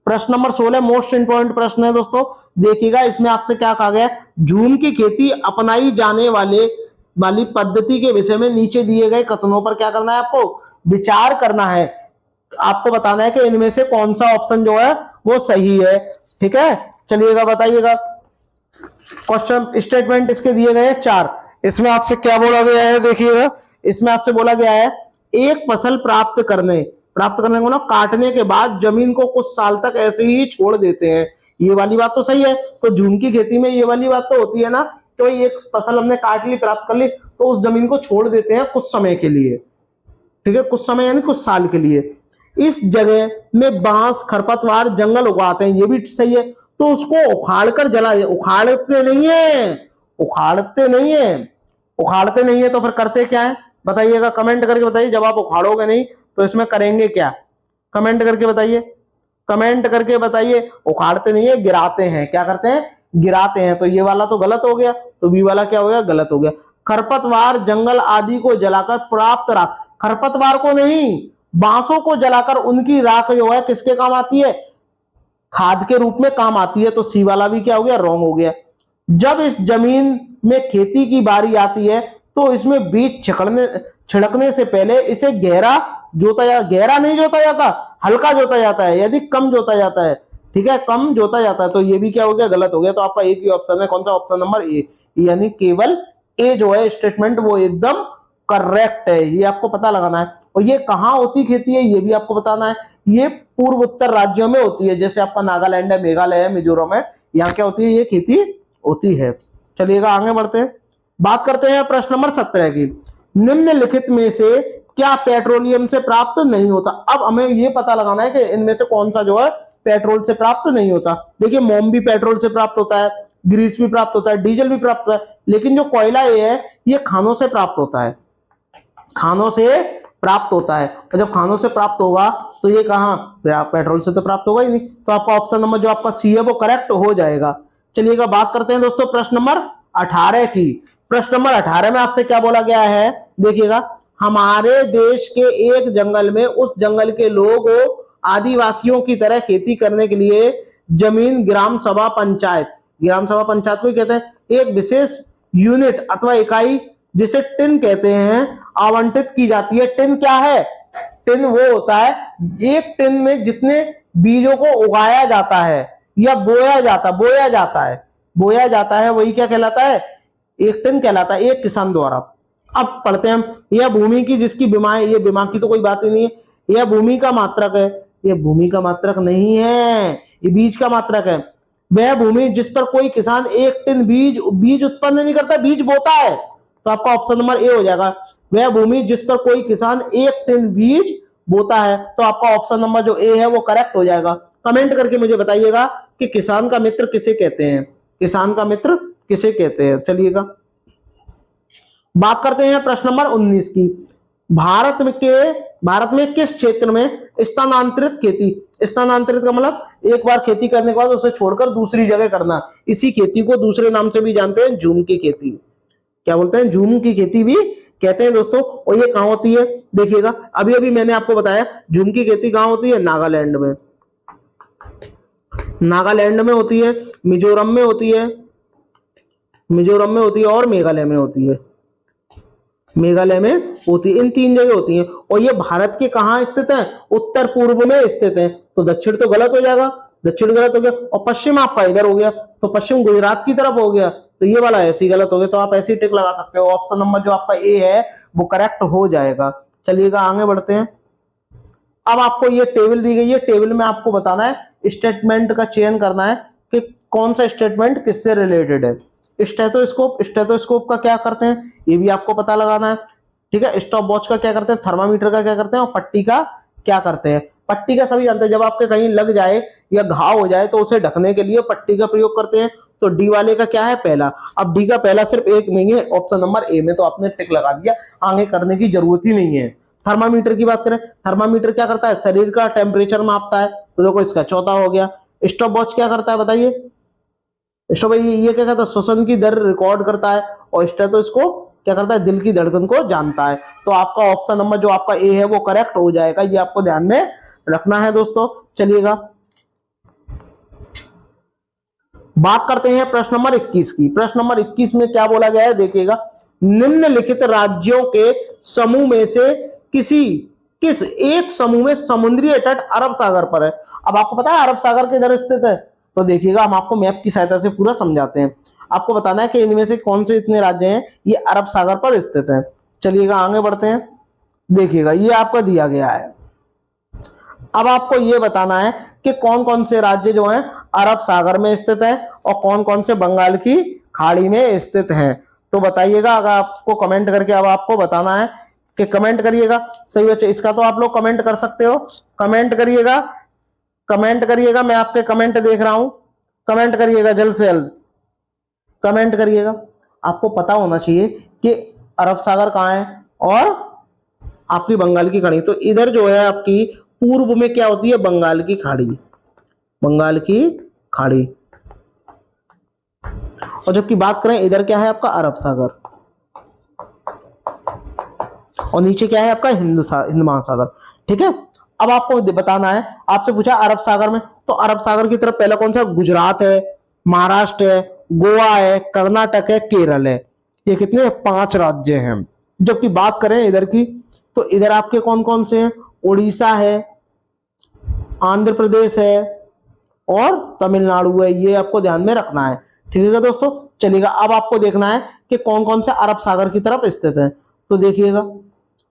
प्रश्न नंबर 16 मोस्ट इंपोर्टेंट प्रश्न है दोस्तों, देखिएगा इसमें आपसे क्या कहा गया, झूम की खेती अपनाई जाने वाली पद्धति के विषय में नीचे दिए गए कथनों पर क्या करना है, आपको विचार करना है। आपको बताना है कि इनमें से कौन सा ऑप्शन जो है वो सही है। ठीक है, चलिएगा बताइएगा। क्वेश्चन स्टेटमेंट इसके दिए गए हैं 4। इसमें आपसे क्या बोला गया है, देखिएगा इसमें आपसे बोला गया है, एक फसल प्राप्त करने को ना काटने के बाद जमीन को कुछ साल तक ऐसे ही छोड़ देते हैं, ये वाली बात तो सही है। तो झूम की खेती में ये वाली बात तो होती है ना, तो एक फसल हमने काट ली, प्राप्त कर ली, तो उस जमीन को छोड़ देते हैं कुछ समय के लिए। ठीक है, कुछ समय यानी कुछ साल के लिए। इस जगह में बांस, खरपतवार, जंगल उगाते हैं, ये भी सही है। तो उसको उखाड़कर जला, उखाड़ते नहीं है, उखाड़ते नहीं है, उखाड़ते नहीं है तो फिर करते क्या है बताइएगा, कमेंट करके बताइए। जब आप उखाड़ोगे नहीं तो इसमें करेंगे क्या, कमेंट करके बताइए, कमेंट करके बताइए। उखाड़ते नहीं है, गिराते हैं। क्या करते हैं, गिराते हैं। तो ये वाला तो गलत हो गया, तो बी वाला क्या हो गया, गलत हो गया। खरपतवार, जंगल आदि को जलाकर प्राप्त राख, खरपतवार को नहीं, बांसों को जलाकर उनकी राख जो है किसके काम आती है, खाद के रूप में काम आती है। तो सी वाला भी क्या हो गया, रॉन्ग हो गया। जब इस जमीन में खेती की बारी आती है तो इसमें बीज छिड़कने से पहले इसे गहरा नहीं जोता जाता, हल्का जोता जाता है, यदि कम जोता जाता है। ठीक है, कम जोता जाता है। तो ये भी क्या हो गया, गलत हो गया। तो आपका एक ही ऑप्शन है, कौन सा, ऑप्शन नंबर ए, यानी केवल ए जो है स्टेटमेंट वो एकदम करेक्ट है। ये आपको पता लगाना है। और ये कहां होती खेती है ये भी आपको बताना है। ये पूर्व उत्तर राज्यों में होती है, जैसे आपका नागालैंड है, मेघालय है, मिजोरम है, यहाँ क्या होती है, ये खेती होती है। चलिएगा आगे बढ़ते हैं, बात करते हैं प्रश्न नंबर 17 की। निम्नलिखित में से क्या पेट्रोलियम से प्राप्त नहीं होता। अब हमें ये पता लगाना है कि इनमें से कौन सा जो है पेट्रोल से प्राप्त नहीं होता। देखिए मोम भी पेट्रोल से प्राप्त होता है, ग्रीस भी प्राप्त होता है, डीजल भी प्राप्त होता है, लेकिन जो कोयला ये है ये खानों से प्राप्त होता है, खानों से प्राप्त होता है। और जब खानों से प्राप्त होगा तो ये कहां, पेट्रोल से तो प्राप्त होगा ही नहीं। तो आपका ऑप्शन नंबर जो आपका सी है वो करेक्ट हो जाएगा। चलिएगा बात करते हैं दोस्तों प्रश्न नंबर 18 की। प्रश्न नंबर 18 में आपसे क्या बोला गया है, देखिएगा, हमारे देश के एक जंगल में उस जंगल के लोगों आदिवासियों की तरह खेती करने के लिए जमीन ग्राम सभा पंचायत को ही कहते हैं, एक विशेष यूनिट अथवा इकाई जिसे टिन कहते हैं आवंटित की जाती है। टिन क्या है, टिन वो होता है एक टिन में जितने बीजों को उगाया जाता है या बोया जाता है वही क्या कहलाता है, एक टिन कहलाता है, एक किसान द्वारा। अब पढ़ते हैं हम, यह भूमि की जिसकी बीमा है, ये बीमा की तो कोई बात ही नहीं है, यह भूमि का मात्रक है, ये भूमि का मात्रक नहीं है, ये बीज का मात्रक है। वह भूमि जिस पर कोई किसान एक टिन बीज उत्पन्न नहीं करता, बीज बोता है। तो आपका ऑप्शन नंबर ए हो जाएगा, वह भूमि जिस पर कोई किसान एक टिन बीज बोता है। तो आपका ऑप्शन नंबर जो ए है वो करेक्ट हो जाएगा। कमेंट करके मुझे बताइएगा कि किसान का मित्र किसे कहते हैं, किसान का मित्र किसे कहते हैं। चलिएगा बात करते हैं प्रश्न नंबर 19 की। भारत में किस क्षेत्र में स्थानांतरित खेती, स्थानांतरित का मतलब एक बार खेती करने के बाद उसे छोड़कर दूसरी जगह करना, इसी खेती को दूसरे नाम से भी जानते हैं, झूम की खेती। क्या बोलते हैं, झूम की खेती भी कहते हैं दोस्तों। और ये कहां होती है, देखिएगा अभी अभी मैंने आपको बताया झूम की खेती कहां होती है, नागालैंड में, नागालैंड में होती है, मिजोरम में होती है, और मेघालय में होती है, इन 3 जगह होती हैं। और ये भारत के कहां स्थित है, उत्तर पूर्व में स्थित है। तो दक्षिण तो गलत हो जाएगा, दक्षिण गलत हो गया, और पश्चिम आपका इधर हो गया, तो पश्चिम गुजरात की तरफ हो गया, तो ये वाला ऐसे ही गलत हो गया। तो आप ऐसे ही टिक लगा सकते हो, ऑप्शन नंबर जो आपका ए है वो करेक्ट हो जाएगा। चलिएगा आगे बढ़ते हैं, अब आपको ये टेबल दी गई है, टेबल में आपको बताना है, स्टेटमेंट का चयन करना है कि कौन सा स्टेटमेंट किससे रिलेटेड है। स्टेथोस्कोप, स्टेथोस्कोप का क्या करते हैं ये भी आपको पता लगाना है, ठीक है। स्टॉप वॉच का क्या करते हैं, थर्मामीटर का क्या करते हैं, और पट्टी का क्या करते हैं। पट्टी का सभी जानते हैं, जब आपके कहीं लग जाए या घाव हो जाए तो उसे ढकने के लिए पट्टी का प्रयोग करते हैं। तो डी वाले का क्या है, पहला। अब डी का पहला सिर्फ एक नहीं है, ऑप्शन नंबर ए में तो आपने टिक लगा दिया, आगे करने की जरूरत ही नहीं है। थर्मामीटर की बात करें, थर्मामीटर क्या करता है, शरीर का टेम्परेचर मापता है, तो देखो इसका चौथा हो गया। स्टॉप वॉच क्या करता है बताइए, स्टॉप ये क्या करता है, श्वसन की दर रिकॉर्ड करता है, और स्टेथोस्कोप क्या करता है, दिल की धड़कन को जानता है। तो आपका ऑप्शन नंबर जो आपका ए है वो करेक्ट हो जाएगा, ये आपको ध्यान में रखना है दोस्तों। चलिएगा बात करते हैं प्रश्न नंबर 21 की। प्रश्न नंबर 21 में क्या बोला गया है देखिएगा, निम्नलिखित राज्यों के समूह में से किस एक समूह में समुद्री तट अरब सागर पर है। अब आपको पता है अरब सागर किधर स्थित है, तो देखिएगा हम आपको मैप की सहायता से पूरा समझाते हैं। आपको बताना है कि इनमें से कौन से इतने राज्य हैं ये अरब सागर पर स्थित है। चलिएगा आगे बढ़ते हैं, देखिएगा ये आपका दिया गया है। अब आपको ये बताना है कि कौन कौन से राज्य जो हैं अरब सागर में स्थित है और कौन कौन से बंगाल की खाड़ी में स्थित हैं। तो बताइएगा, अगर आपको कमेंट करके अब आपको बताना है कि कमेंट करिएगा सही बच्चे। इसका तो आप लोग कमेंट कर सकते हो, कमेंट करिएगा, कमेंट करिएगा, मैं आपके कमेंट देख रहा हूं, कमेंट करिएगा जल्द से जल्द, कमेंट करिएगा। आपको पता होना चाहिए कि अरब सागर कहाँ है और आपकी बंगाल की खाड़ी। तो इधर जो है आपकी पूर्व में क्या होती है, बंगाल की खाड़ी, बंगाल की खाड़ी। और जबकि बात करें इधर क्या है आपका अरब सागर, और नीचे क्या है आपका हिंद महासागर, ठीक है। अब आपको बताना है, आपसे पूछा अरब सागर में, तो अरब सागर की तरफ पहला कौन सा, गुजरात है, महाराष्ट्र है, गोवा है, कर्नाटक है, केरल है। ये कितने 5 राज्य हैं। जबकि बात करें इधर की, तो इधर आपके कौन कौन से हैं, उड़ीसा है, आंध्र प्रदेश है और तमिलनाडु है। ये आपको ध्यान में रखना है, ठीक है दोस्तों। चलिएगा अब आपको देखना है कि कौन कौन से अरब सागर की तरफ स्थित है। तो देखिएगा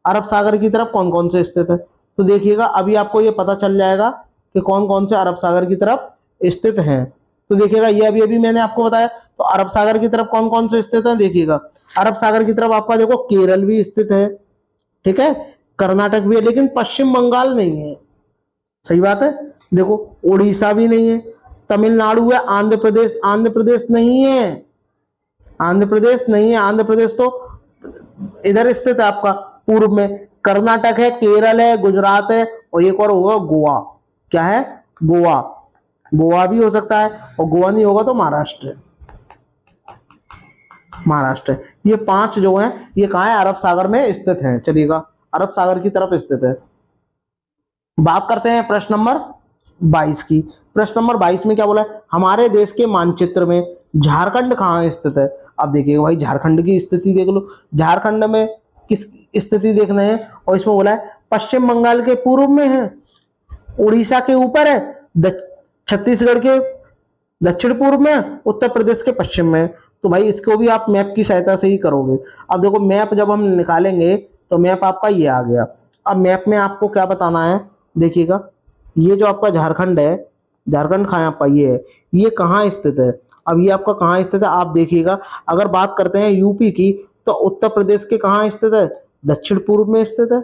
अरब सागर की तरफ कौन कौन से स्थित है, तो देखिएगा अभी आपको ये पता चल जाएगा कि कौन कौन से अरब सागर की तरफ स्थित हैं। तो देखिएगा ये अभी मैंने आपको बताया, तो अरब सागर की तरफ कौन कौन से स्थित है, देखिएगा अरब सागर की तरफ आपका देखो केरल भी स्थित है, ठीक है, कर्नाटक भी है, लेकिन पश्चिम बंगाल नहीं है, सही बात है। देखो उड़ीसा भी नहीं है, तमिलनाडु है, आंध्र प्रदेश नहीं है, आंध्र प्रदेश नहीं है, आंध्र प्रदेश तो इधर स्थित है आपका पूर्व में। कर्नाटक है, केरल है, गुजरात है, और एक और होगा गोवा। क्या है, गोवा, गोवा भी हो सकता है, और गोवा नहीं होगा तो महाराष्ट्र, महाराष्ट्र। ये 5 जो हैं ये कहाँ है, अरब सागर में स्थित हैं। चलिएगा अरब सागर की तरफ स्थित है। बात करते हैं प्रश्न नंबर 22 की। प्रश्न नंबर 22 में क्या बोला है, हमारे देश के मानचित्र में झारखंड कहाँ स्थित है। अब देखिएगा भाई झारखंड की स्थिति देख लो, झारखंड में किस स्थिति देखना है, और इसमें बोला है पश्चिम बंगाल के पूर्व में है, उड़ीसा के ऊपर है, छत्तीसगढ़ के दक्षिण पूर्व में, उत्तर प्रदेश के पश्चिम में। तो भाई इसको भी आप मैप की सहायता से ही करोगे। अब देखो मैप जब हम निकालेंगे तो मैप आपका ये आ गया। अब मैप में आपको क्या बताना है, देखिएगा ये जो आपका झारखंड है, झारखंड कहाँ आपका ये है, ये कहाँ स्थित है। अब ये आपका कहाँ स्थित है आप देखिएगा। अगर बात करते हैं यूपी की, तो उत्तर प्रदेश के कहाँ स्थित है, दक्षिण पूर्व में स्थित है,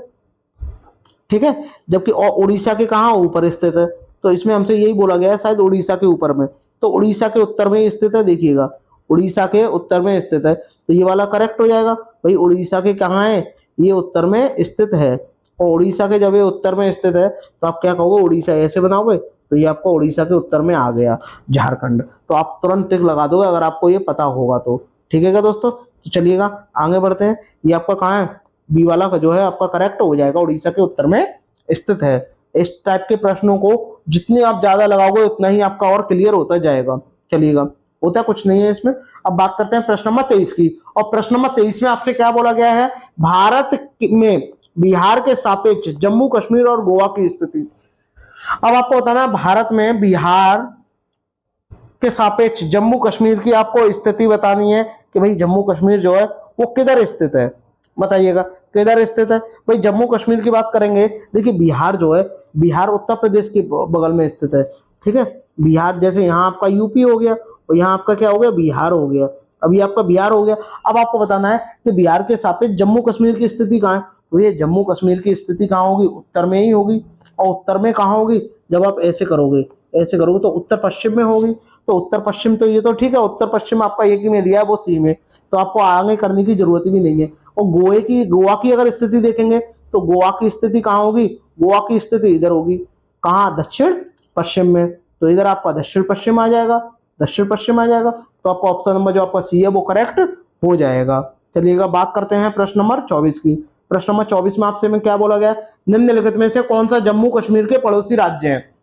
ठीक है। जबकि और उड़ीसा के कहाँ ऊपर स्थित है, तो इसमें हमसे यही बोला गया है शायद उड़ीसा के ऊपर में, तो उड़ीसा के उत्तर में स्थित है। देखिएगा उड़ीसा के उत्तर में स्थित है, तो ये वाला करेक्ट हो जाएगा। भाई उड़ीसा के कहाँ है, ये उत्तर में स्थित है, और उड़ीसा के जब ये उत्तर में स्थित है तो आप क्या कहोगे, उड़ीसा ऐसे बनाओगे, तो ये आपको उड़ीसा के उत्तर में आ गया झारखंड। तो आप तुरंत टिक लगा दोगे अगर आपको ये पता होगा तो, ठीक है क्या दोस्तों। तो चलिएगा आगे बढ़ते हैं। ये आपका कहाँ है, बी वाला का जो है आपका करेक्ट हो जाएगा, उड़ीसा के उत्तर में स्थित है। इस टाइप के प्रश्नों को जितने आप ज्यादा लगाओगे उतना ही आपका और क्लियर होता जाएगा। चलिएगा होता कुछ नहीं है इसमें। अब बात करते हैं प्रश्न नंबर 23 की, और प्रश्न नंबर 23 में आपसे क्या बोला गया है, भारत में बिहार के सापेक्ष जम्मू कश्मीर और गोवा की स्थिति। अब आपको बताना है भारत में बिहार के सापेक्ष जम्मू कश्मीर की आपको स्थिति बतानी है कि भाई जम्मू कश्मीर जो है वो किधर स्थित है, बताइएगा किधर स्थित है भाई? जम्मू कश्मीर की बात करेंगे, देखिए बिहार जो है, बिहार उत्तर प्रदेश के बगल में स्थित है, ठीक है। बिहार जैसे यहाँ आपका यूपी हो गया और यहाँ आपका क्या हो गया, बिहार हो गया। अभी आपका बिहार हो गया। अब आपको बताना है कि बिहार के सापेक्ष जम्मू कश्मीर की स्थिति कहाँ है। तो ये जम्मू कश्मीर की स्थिति कहाँ होगी, उत्तर में ही होगी। और उत्तर में कहाँ होगी, जब आप ऐसे करोगे, ऐसे करोगे तो उत्तर पश्चिम में होगी। तो उत्तर पश्चिम तो ये तो ठीक है, उत्तर पश्चिम आपका एक ही में दिया है, वो सी में, तो आपको आगे करने की जरूरत भी नहीं है। और गोवा की अगर स्थिति देखेंगे तो गोवा की स्थिति कहाँ होगी, गोवा की स्थिति इधर होगी, कहाँ, दक्षिण पश्चिम में। तो इधर आपका दक्षिण पश्चिम आ जाएगा, दक्षिण पश्चिम आ जाएगा। तो आपका ऑप्शन नंबर जो आपका सी है वो करेक्ट हो जाएगा। चलिएगा बात करते हैं प्रश्न नंबर 24 की। प्रश्न नंबर 24 में आपसे में क्या बोला गया, निम्नलिखित में से कौन सा जम्मू कश्मीर के पड़ोसी राज्य है?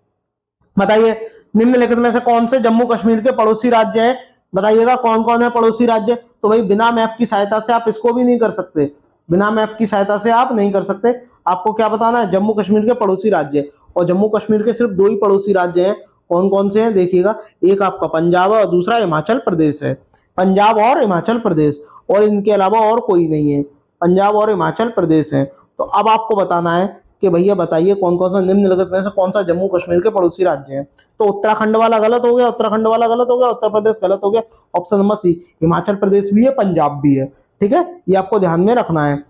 बताइए, निम्नलिखित में से कौन से जम्मू कश्मीर के पड़ोसी राज्य हैं? बताइएगा कौन कौन है पड़ोसी राज्य। तो भाई बिना मैप की सहायता से आप इसको भी नहीं कर सकते, बिना मैप की सहायता से आप नहीं कर सकते। आपको क्या बताना है, जम्मू कश्मीर के पड़ोसी राज्य। और जम्मू कश्मीर के सिर्फ 2 ही पड़ोसी राज्य हैं। कौन कौन से हैं देखिएगा, एक आपका पंजाब और दूसरा हिमाचल प्रदेश है। पंजाब और हिमाचल प्रदेश, और इनके अलावा और कोई नहीं है, पंजाब और हिमाचल प्रदेश है। तो अब आपको बताना है कि भैया बताइए कौन कौन सा निम्नलिखित में से कौन सा जम्मू कश्मीर के पड़ोसी राज्य हैं। तो उत्तराखंड वाला गलत हो गया, उत्तराखंड वाला गलत हो गया, उत्तर प्रदेश गलत हो गया। Option number C, Himachal Pradesh भी है, पंजाब भी है, ठीक है, ये आपको ध्यान में रखना है।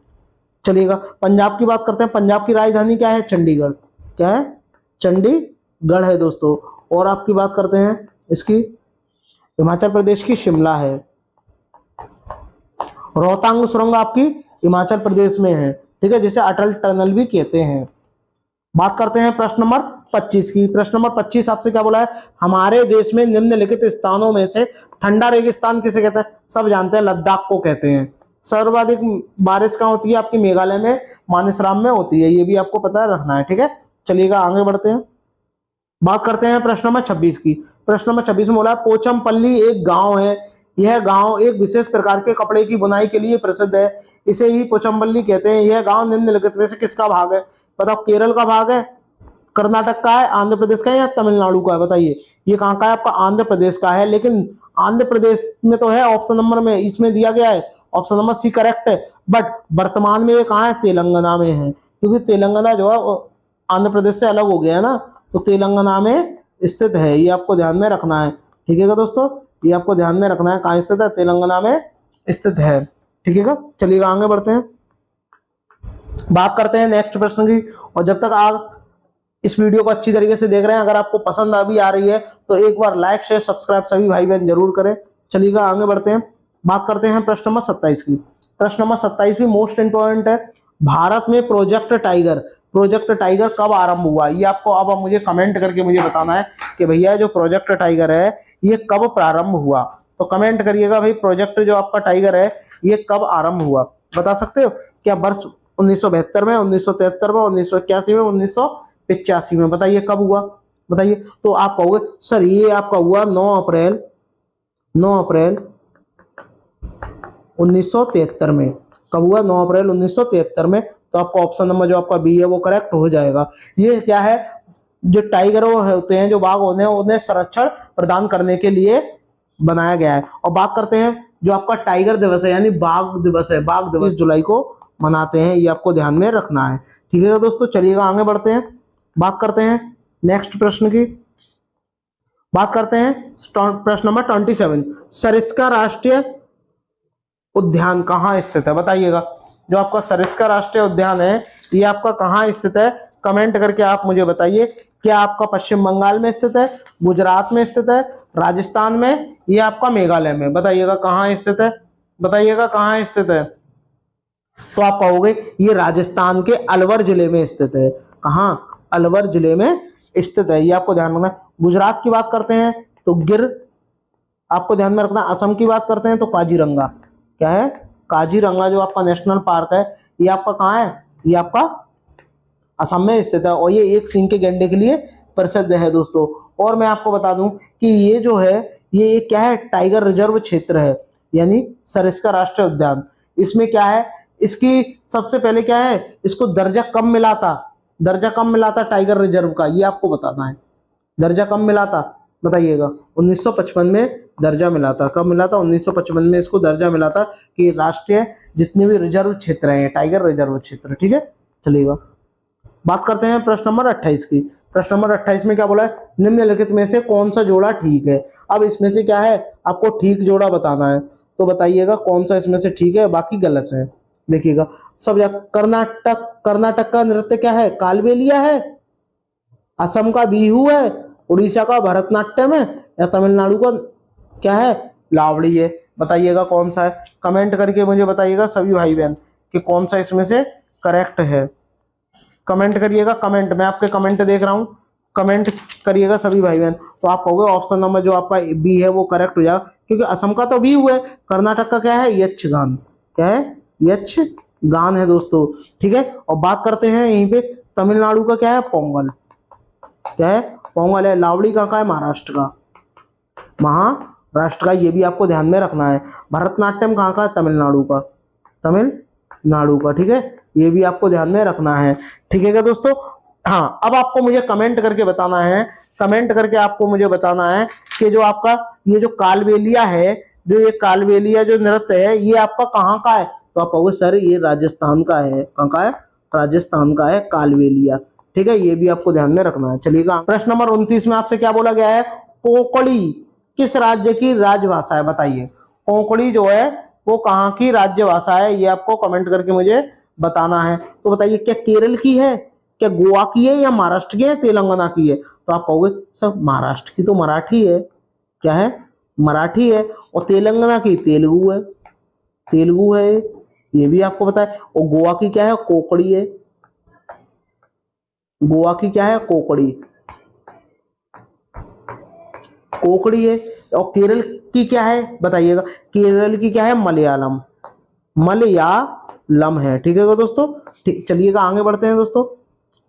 चलिएगा पंजाब की बात करते हैं। पंजाब की राजधानी क्या है, चंडीगढ़। क्या है, चंडीगढ़ है दोस्तों। और आपकी बात करते हैं इसकी, हिमाचल प्रदेश की शिमला है। रोहतांग सुरंग आपकी हिमाचल प्रदेश में है, ठीक है, जिसे अटल टनल भी कहते हैं। बात करते हैं प्रश्न नंबर 25 की। प्रश्न नंबर 25 आपसे क्या बोला है, हमारे देश में निम्नलिखित स्थानों में से ठंडा रेगिस्तान किसे कहते हैं? सब जानते हैं, लद्दाख को कहते हैं। सर्वाधिक बारिश कहाँ होती है, आपकी मेघालय में, मानेसराम में होती है, ये भी आपको पता रखना है, ठीक है। चलिएगा आगे बढ़ते हैं। बात करते हैं प्रश्न नंबर 26 की। प्रश्न नंबर 26 में बोला है, पोचमपल्ली एक गांव है, यह गांव एक विशेष प्रकार के कपड़े की बुनाई के लिए प्रसिद्ध है, इसे ही पोचमपल्ली कहते हैं। यह गांव निम्नलिखित में से किसका भाग है? बताओ, केरल का भाग है, कर्नाटक का है, आंध्र प्रदेश का है, या तमिलनाडु का है? बताइए, ये कहाँ का है? आपका आंध्र प्रदेश का है। लेकिन आंध्र प्रदेश में तो है ऑप्शन नंबर में, इसमें दिया गया है ऑप्शन नंबर सी करेक्ट है, बट वर्तमान में ये कहाँ है? तेलंगाना में है, क्योंकि तेलंगाना जो है आंध्र प्रदेश से अलग हो गया है ना, तो तेलंगाना में स्थित है, ये आपको ध्यान में रखना है, ठीक है दोस्तों, ये आपको ध्यान में रखना है, कहाँ स्थित है? तेलंगाना में स्थित है, ठीक है। चलिएगा आगे बढ़ते हैं, बात करते हैं नेक्स्ट प्रश्न की। और जब तक आप इस वीडियो को अच्छी तरीके से देख रहे हैं, अगर आपको पसंद अभी आ रही है तो एक बार लाइक शेयर सब्सक्राइब सभी भाई बहन जरूर करें। चलिएगा आगे बढ़ते हैं, बात करते हैं प्रश्न नंबर 27 की। प्रश्न नंबर 27 भी मोस्ट इंपॉर्टेंट है। भारत में प्रोजेक्ट टाइगर कब आरंभ हुआ? ये आपको अब मुझे कमेंट करके मुझे बताना है कि भैया जो प्रोजेक्ट टाइगर है ये कब प्रारंभ हुआ। तो कमेंट करिएगा भाई, प्रोजेक्ट जो आपका टाइगर है ये कब आरंभ हुआ, बता सकते हो क्या? वर्ष 1972 में, 1973 में, 1981 में, 1985 में, बताइए कब हुआ, बताइए। तो आप कहोगे सर ये आपका हुआ 9 अप्रैल 1973 में। कब हुआ? 9 अप्रैल 1973 में। तो आपका ऑप्शन नंबर जो आपका बी है वो करेक्ट हो जाएगा। ये क्या है, जो टाइगर होते हैं, जो बाघ होते हैं, उन्हें संरक्षण प्रदान करने के लिए बनाया गया है। और बात करते हैं जो आपका टाइगर दिवस है, यानी बाघ दिवस है, बाघ दिवस 20 जुलाई को मनाते हैं, ये आपको ध्यान में रखना है, ठीक है दोस्तों। चलिएगा आगे बढ़ते हैं, बात करते हैं नेक्स्ट प्रश्न की। बात करते हैं प्रश्न नंबर 27, सरिस्का राष्ट्रीय उद्यान कहाँ स्थित है? बताइएगा, जो आपका सरिस्का राष्ट्रीय उद्यान है ये आपका कहाँ स्थित है? कमेंट करके आप मुझे बताइए। क्या आपका पश्चिम बंगाल में स्थित है, गुजरात में स्थित है, राजस्थान में, या आपका मेघालय में? बताइएगा कहाँ स्थित है, बताइएगा कहाँ स्थित है। तो आप कहोगे ये राजस्थान के अलवर जिले में स्थित है। कहाँ? अलवर जिले में स्थित है, ये आपको ध्यान रखना है। गुजरात की बात करते हैं तो गिर आपको ध्यान में रखना। असम की बात करते हैं तो काजीरंगा। क्या है? काजीरंगा जो आपका नेशनल पार्क है ये आपका कहाँ है? ये आपका असम में स्थित है, और ये एक सींग के गैंडे के लिए प्रसिद्ध है दोस्तों। और मैं आपको बता दूं कि ये जो है ये क्या है, टाइगर रिजर्व क्षेत्र है, यानी सरिस्का राष्ट्रीय उद्यान। इसमें क्या है, इसकी सबसे पहले क्या है, इसको दर्जा कब मिला था टाइगर रिजर्व का, ये आपको बताना है। दर्जा कब मिला था बताइएगा? 1955 में दर्जा मिला था। कब मिला था? 1955 में इसको दर्जा मिला था कि राष्ट्रीय जितने भी रिजर्व क्षेत्र हैं, टाइगर रिजर्व क्षेत्र, ठीक है। चलिएगा बात करते हैं प्रश्न नंबर 28 की। प्रश्न नंबर 28 में क्या बोला है? निम्नलिखित में से कौन सा जोड़ा ठीक है। अब इसमें से क्या है, आपको ठीक जोड़ा बताना है, तो बताइएगा कौन सा इसमें से ठीक है, बाकी गलत है। देखिएगा सब कर्नाटक का नृत्य क्या है? कालबेलिया है, असम का बिहू है, उड़ीसा का भरतनाट्यम है, या तमिलनाडु का क्या है? लावड़ी है। बताइएगा कौन सा है, कमेंट करके मुझे बताइएगा सभी भाई बहन कि कौन सा इसमें से करेक्ट है। कमेंट करिएगा, कमेंट, मैं आपके कमेंट देख रहा हूँ, कमेंट करिएगा सभी भाई बहन। तो आप कहोगे ऑप्शन नंबर जो आपका बी है वो करेक्ट हो जाएगा, क्योंकि असम का तो बी हुआ है, कर्नाटक का क्या है? यक्षगान। क्या है? यक्षगान है दोस्तों, ठीक है। और बात करते हैं यहीं पे तमिलनाडु का क्या है? पोंगल। क्या है? पोंगल है। लावड़ी का है? महाराष्ट्र का, महाराष्ट्र का, ये भी आपको ध्यान में रखना है। भरतनाट्यम कहाँ का है? तमिलनाडु का, तमिलनाडु का, ठीक है। ये भी आपको ध्यान में रखना है, ठीक है क्या दोस्तों। हाँ, अब आपको मुझे कमेंट करके बताना है, कमेंट करके आपको मुझे बताना है कि जो आपका ये जो कालबेलिया है, जो ये कालबेलिया जो नृत्य है, ये आपका कहाँ का है? तो आप कहोगे सर ये राजस्थान का है। कहाँ का है? राजस्थान का है कालबेलिया, ठीक है। ये भी आपको ध्यान में रखना है। चलिएगा प्रश्न नंबर 29 में आपसे क्या बोला गया है? कोंकणी किस राज्य की राजभाषा है? बताइए कोंकणी जो है वो कहाँ की राज्य भाषा है, ये आपको कमेंट करके मुझे बताना है। तो बताइए क्या केरल की है, क्या गोवा की है, या महाराष्ट्र की है, तेलंगाना की है? तो आप कहोगे सर महाराष्ट्र की तो मराठी है। क्या है? मराठी है। और तेलंगाना की तेलुगु है, तेलुगु है, ये भी आपको पता है। और गोवा की क्या है? कोंकणी है। गोवा की क्या है? कोंकणी, कोंकणी है। और केरल की क्या है बताइएगा? केरल की क्या है? मलयालम, मलयालम है, ठीक है दोस्तों। ठीक, चलिएगा आगे बढ़ते हैं दोस्तों।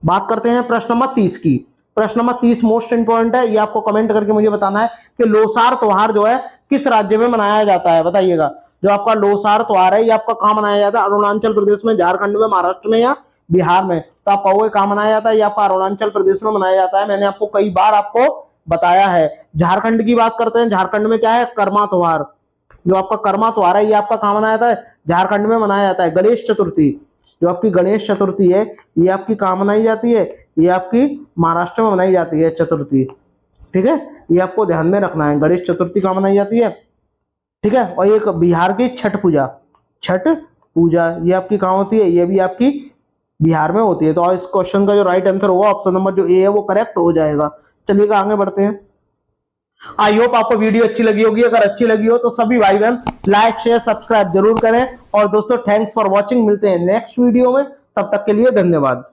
बात करते हैं प्रश्न नंबर 30 की। प्रश्न नंबर 30 मोस्ट इंपॉर्टेंट है, ये आपको कमेंट करके मुझे बताना है कि लोसार त्योहार जो है किस राज्य में मनाया जाता है। बताइएगा जो आपका लोसार त्योहार है ये आपका कहाँ मनाया जाता है? अरुणाचल प्रदेश में, झारखंड में, महाराष्ट्र में, या बिहार में? तो आप कहोगे कहाँ मनाया जाता है? ये आपका अरुणाचल प्रदेश में मनाया जाता है। मैंने आपको कई बार आपको बताया है। झारखंड की बात करते हैं, झारखंड में क्या है? कर्मा त्योहार, जो आपका कर्मा त्योहार है ये आपका कहाँ मनाया जाता है? झारखंड में मनाया जाता है। गणेश चतुर्थी, जो आपकी गणेश चतुर्थी है ये आपकी कहाँ मनाई जाती है? ये आपकी महाराष्ट्र में मनाई जाती है चतुर्थी, ठीक है। ये आपको ध्यान में रखना है, गणेश चतुर्थी कहाँ मनाई जाती है, ठीक है। और एक बिहार की छठ पूजा, छठ पूजा ये आपकी कहाँ होती है? ये भी आपकी बिहार में होती है। तो इस क्वेश्चन का जो राइट आंसर होगा ऑप्शन नंबर जो ए है वो करेक्ट हो जाएगा। चलिएगा आगे बढ़ते हैं। आई होप आपको वीडियो अच्छी लगी होगी। अगर अच्छी लगी हो तो सभी भाई बहन लाइक शेयर सब्सक्राइब जरूर करें। और दोस्तों थैंक्स फॉर वॉचिंग, मिलते हैं नेक्स्ट वीडियो में, तब तक के लिए धन्यवाद।